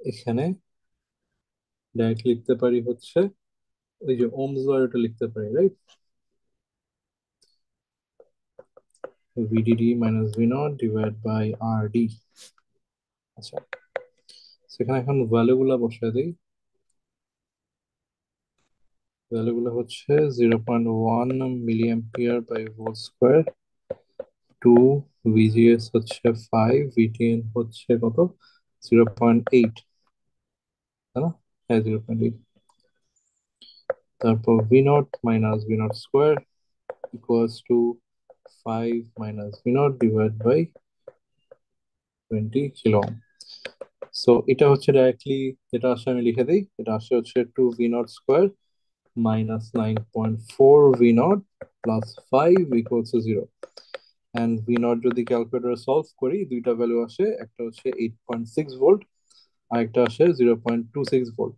এখানে ডাইরেক্ট লিখতে পারি হচ্ছে ওই যে ওমস ল, এটা লিখতে পারি, right? VDD minus V naught divided by RD। আচ্ছা, সেখানে এখন ভ্যালু গুলা বসায় দিই। ভ্যালু গুলো হচ্ছে 0.1 মিলি ampere by volt square, 2 VGS হচ্ছে 5, VTN হচ্ছে কত, 0.8, তাই না? হ্যাঁ, 0.8। তারপর V naught minus V naught square equals to 5 minus V naught divided by 20 kilo. So এটা হচ্ছে ডাইরেক্টলি যেটা আসে আমি লিখে দিই, এটা আসে হচ্ছে 2 V naught square minus 9.4 V naught plus 5 equals to 0। And V naught যদি ক্যালকুলেটরে সলভ করি, দুইটা ভ্যালু আসে, একটা হচ্ছে 8.6 ভোল্ট আর একটা আসে 0.26 ভোল্ট।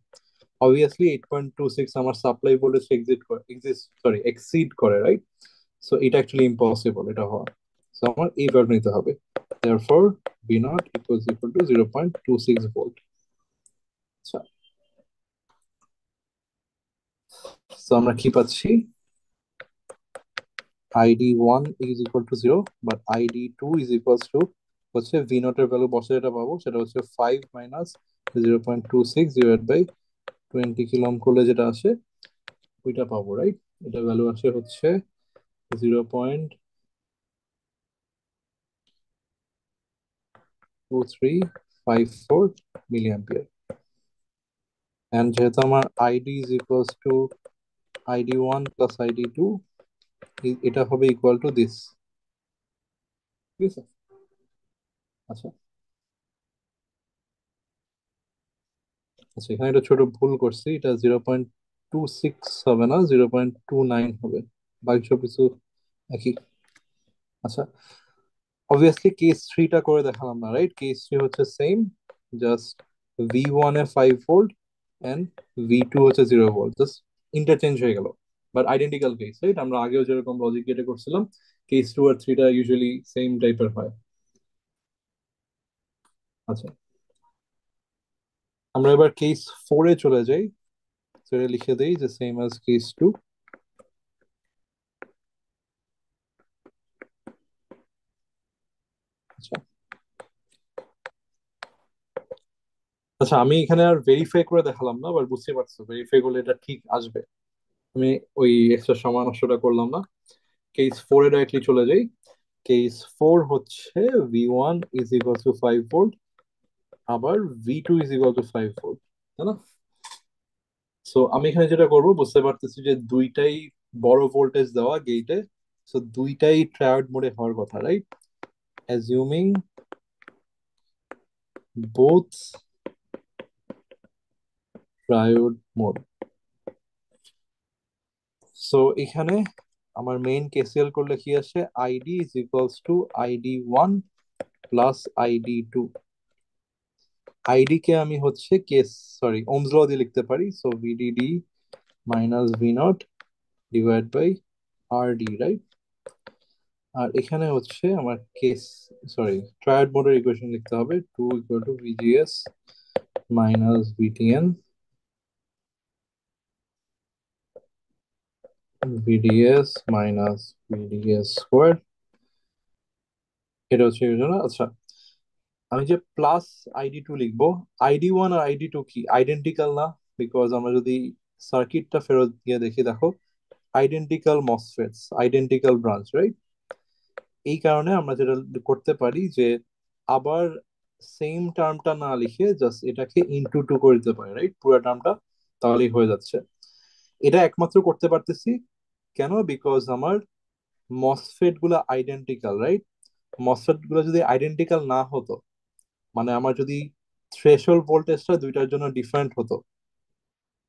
অবভিয়াসলি 8.26 আমার সাপ্লাই ভোল্টেজ এক্সিড করে, রাইট? সো এটা অ্যাকচুয়ালি ইম্পসিবল এটা হওয়া। সো আমার এই ভ্যালু নিতে হবে। therefore V naught equals equal to 0.26 volt. আচ্ছা, সো আমরা কি পাচ্ছি? ID1 is equal to 0, but ID2 is equals to হচ্ছে V naught এর ভ্যালু বসে যেটা পাবো সেটা হচ্ছে 5 minus 0.26 divide by 20 kilo ohm করলে যেটা আসে ওইটা পাবো, রাইট? এটা ভ্যালু আসে হচ্ছে 0.2354 মিলি অ্যাম্পিয়ার। অ্যান্ড যেহেতু আমার ID is equals to ID1 plus ID2, এটা হবে ইকুয়াল টু দিস, ঠিক আছে? আচ্ছা, আচ্ছা, এখানে একটা ছোট ভুল করছি, এটা 0.26 হবে না, 0.29 হবে, বাকি সব কিছু একই। আচ্ছা, অবভিয়াসলি কেস থ্রিটা করে দেখালাম না, রাইট? কেস থ্রি হচ্ছে same, just V1 A 5 volt and V2 হচ্ছে 0 ভোল্ট, জাস্ট ইন্টারচেঞ্জ হয়ে গেল, বাট আইডেন্টিক্যাল কেস, রাইট? আমরা আগেও যেরকম লজিক গেটে করছিলাম, কেস টু আর থ্রিটা ইউজুয়ালি সেম টাইপের হয়। আচ্ছা, আমরা এবার কেস ফোরে চলে যাই। সেটা লিখে দেই যে সেম অ্যাজ কেস টু। আচ্ছা, আচ্ছা, আমি এখানে আর ভেরিফাই করে দেখালাম না, বাট বুঝতে পারছো ভেরিফাই করলে এটা ঠিক আসবে। আমি ওই এক্সট্রা সময় নষ্টটা করলাম না। কেস ফোর এ ডাইরেক্টলি চলে যাই। কেস ফোর হচ্ছে V1 is equal to 5 volt, আবার V2 is equal to 5 volt, তাই না? সো আমি এখানে যেটা করব, বুঝতে পারতেছি যে দুইটাই বড় ভোল্টেজ দেওয়া গেটে, সো দুইটাই ট্রায়োড মোডে হওয়ার কথা, right? Assuming both triode mode. So এখানে আমার মেইন কেসিএল করলে কি আসে, ID is equals to ID1 plus ID2। ID কে আমি হচ্ছে কেস, ওমস ল দিয়ে লিখতে পারি, so VDD minus V naught divide by RD, right? আর এখানে হচ্ছে আমার কেস, ট্রায়াড মোডের ইকুয়েশন লিখতে হবে, 2 equal to VGS minus VTN VDS minus VDS square, এটা হচ্ছে equation। আচ্ছা, আমি যে প্লাস ID2 লিখবো, ID1 আর ID2 কি আইডেন্টিক্যাল না? বিকজ আমরা যদি সার্কিটটা ফেরত গিয়ে দেখি, দেখো আইডেন্টিক্যাল মসফেটস, আইডেন্টিক্যাল ব্রাঞ্চ, রাইট? এই কারণে আমরা যেটা করতে পারি যে আবার সেম টার্মটা না লিখে জাস্ট এটাকে ইনটু টু করে দিতে পারি, রাইট, পুরো টার্মটা, তাহলেই হয়ে যাচ্ছে। এটা একমাত্র করতে পারতেছি কেন? বিকজ আমার মসফেট গুলো আইডেন্টিক্যাল, রাইট? মসফেট গুলো যদি আইডেন্টিক্যাল না হতো, মানে আমার যদি থ্রেশহোল্ড ভোল্টেজটা দুইটার জন্য ডিফারেন্ট হতো,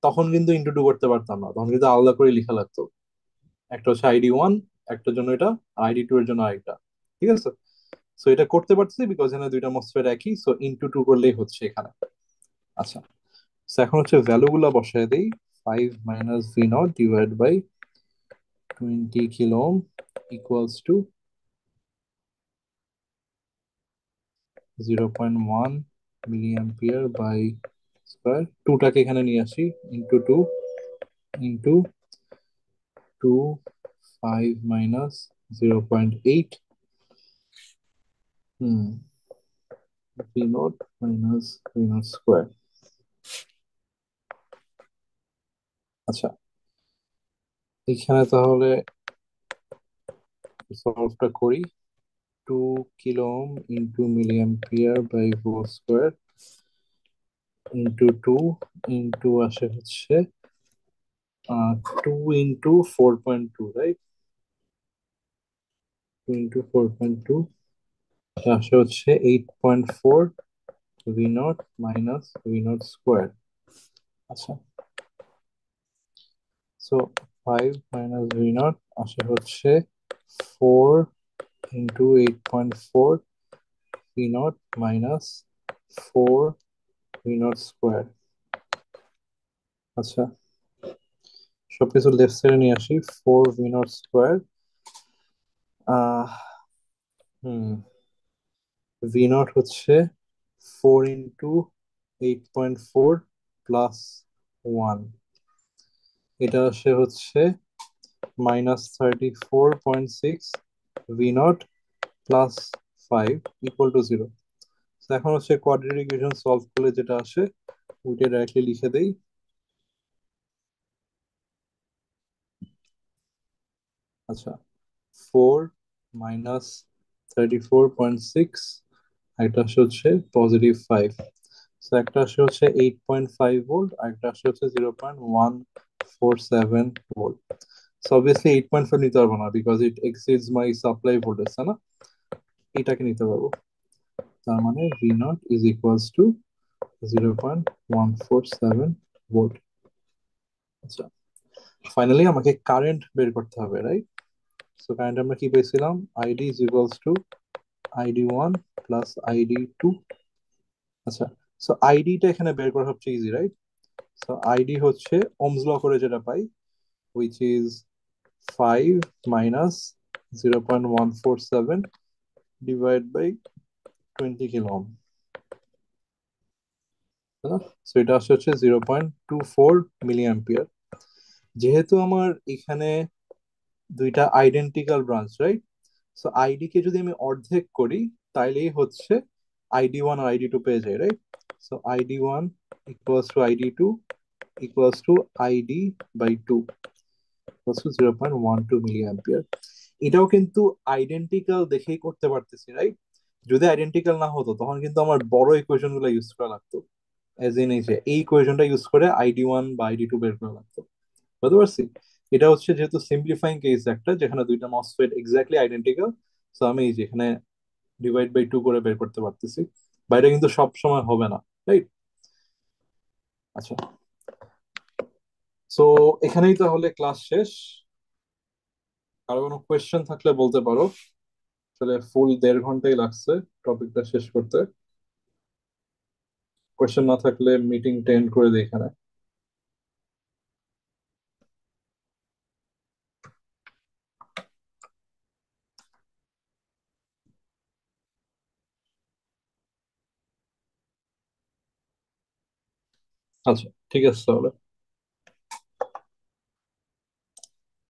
তখন কিন্তু ইনটু টু করতে পারতাম না, তখন কিন্তু আলাদা করে লেখা লাগতো। একটা হচ্ছে আইডি 1, একটার জন্য এটা, আইডি 2 এর জন্য আরেকটা। ঠিক আছে? সো এটা করতে পারতেছি বিকজ এখানে দুইটা মসফেট একই, সো ইনটু টু করলেই হচ্ছে এখানে। আচ্ছা, তো এখন হচ্ছে ভ্যালু গুলা বসায় দেই। 5 - v0 / 20 kilo equals to 0.1 milli ampere by square. টুটাকে এখানে নিয়ে আসি, into two, into two, 5 - 0.8, hmm, v0 - v0 square. আচ্ছা, এখানে তাহলে সলভটা করি। 2 kilo into milli ampere by whole square into two, into আসে হচ্ছে 2 × 4.2, রাইট? 2 × 4.2 আসে হচ্ছে 8.4 v0 মাইনাস v0 স্কোয়ার। আচ্ছা, সো 5 - v0 আসে হচ্ছে 4 × 8.4 v0 মাইনাস 4 v0 স্কোয়ার। আচ্ছা, সবকিছু লেফট সাইডে নিয়ে আসি। 4 v0 স্কোয়ার, আহ হুম, v0 হচ্ছে 4 × 8.4 প্লাস 1, এটা আসে হচ্ছে -34.6 v0 প্লাস 5 ইকুয়াল টু 0। এখন হচ্ছে কোয়াড্রেটিক ইকুয়েশন সলভ করলে যেটা আসে ওইটা ডাইরেক্টলি লিখে দেই। আচ্ছা, 4 - 34.6, একটা আসে হচ্ছে +5, তো একটা আসে হচ্ছে 8.5 ভোল্ট, আর একটা আসে হচ্ছে 0.147 ভোল্ট। সো অবভিয়াসলি 8.5 নিতে পারবো না because it exceeds my supply voltage, তাই না? এটাকে নিতে পারবো। তার মানে v0 = 0.147 ভোল্ট। আচ্ছা, ফাইনালি আমাকে কারেন্ট বের করতে হবে, রাইট? সো কারেন্ট আমরা কি পেয়েছিলাম? ID is equals to ID 1 plus ID 2। আচ্ছা, সো আইডিটা এখানে বের করা সবচেয়ে ইজি, রাইট? সো আইডি হচ্ছে ওমস ল করে যেটা পাই, which is 5 minus 0.147 divided by 20 kilo ohm. So এটা আসছে হচ্ছে 0.24 মিলি অ্যাম্পিয়ার। যেহেতু আমার এখানে দুইটা identical branch, right? So ID কে যদি আমি অর্ধেক করি তাইলেই হচ্ছে আইডি 1 আর আইডি 2 পেয়ে যাই, right? So ID 1 equals to ID 2 equals to ID by 2 equals to 0.12 milli ampere. এটাও কিন্তু আইডেন্টিক্যাল দেখেই করতে পারতেছি, রাইট? যদি আইডেন্টিক্যাল না হতো তখন কিন্তু আমার বড় ইকুয়েশন গুলো ইউজ করা লাগতো, এজ ইন এই যে এই ইকুয়েশনটা ইউজ করে আইডি 1 বা আইডি 2 বের করা লাগতো। বুঝতে পারছি? এটা হচ্ছে যেহেতু সিম্পলিফাইং কেস একটা যেখানে দুইটা মসফেট এক্স্যাক্টলি আইডেন্টিক্যাল, সো আমি এই যে এখানে ডিভাইড বাই 2 করে বের করতে পারতেছি। বাইরে কিন্তু সব সময় হবে না, রাইট? আচ্ছা, সো এখানেই তাহলে ক্লাস শেষ। কারো কোনো কোয়েশ্চেন থাকলে বলতে পারো। আসলে ফুল 1.5 ঘন্টাই লাগছে টপিকটা শেষ করতে। কোয়েশ্চেন না থাকলে মিটিংটা এন্ড করে দিই এখানে। আচ্ছা, ঠিক আছে তাহলে।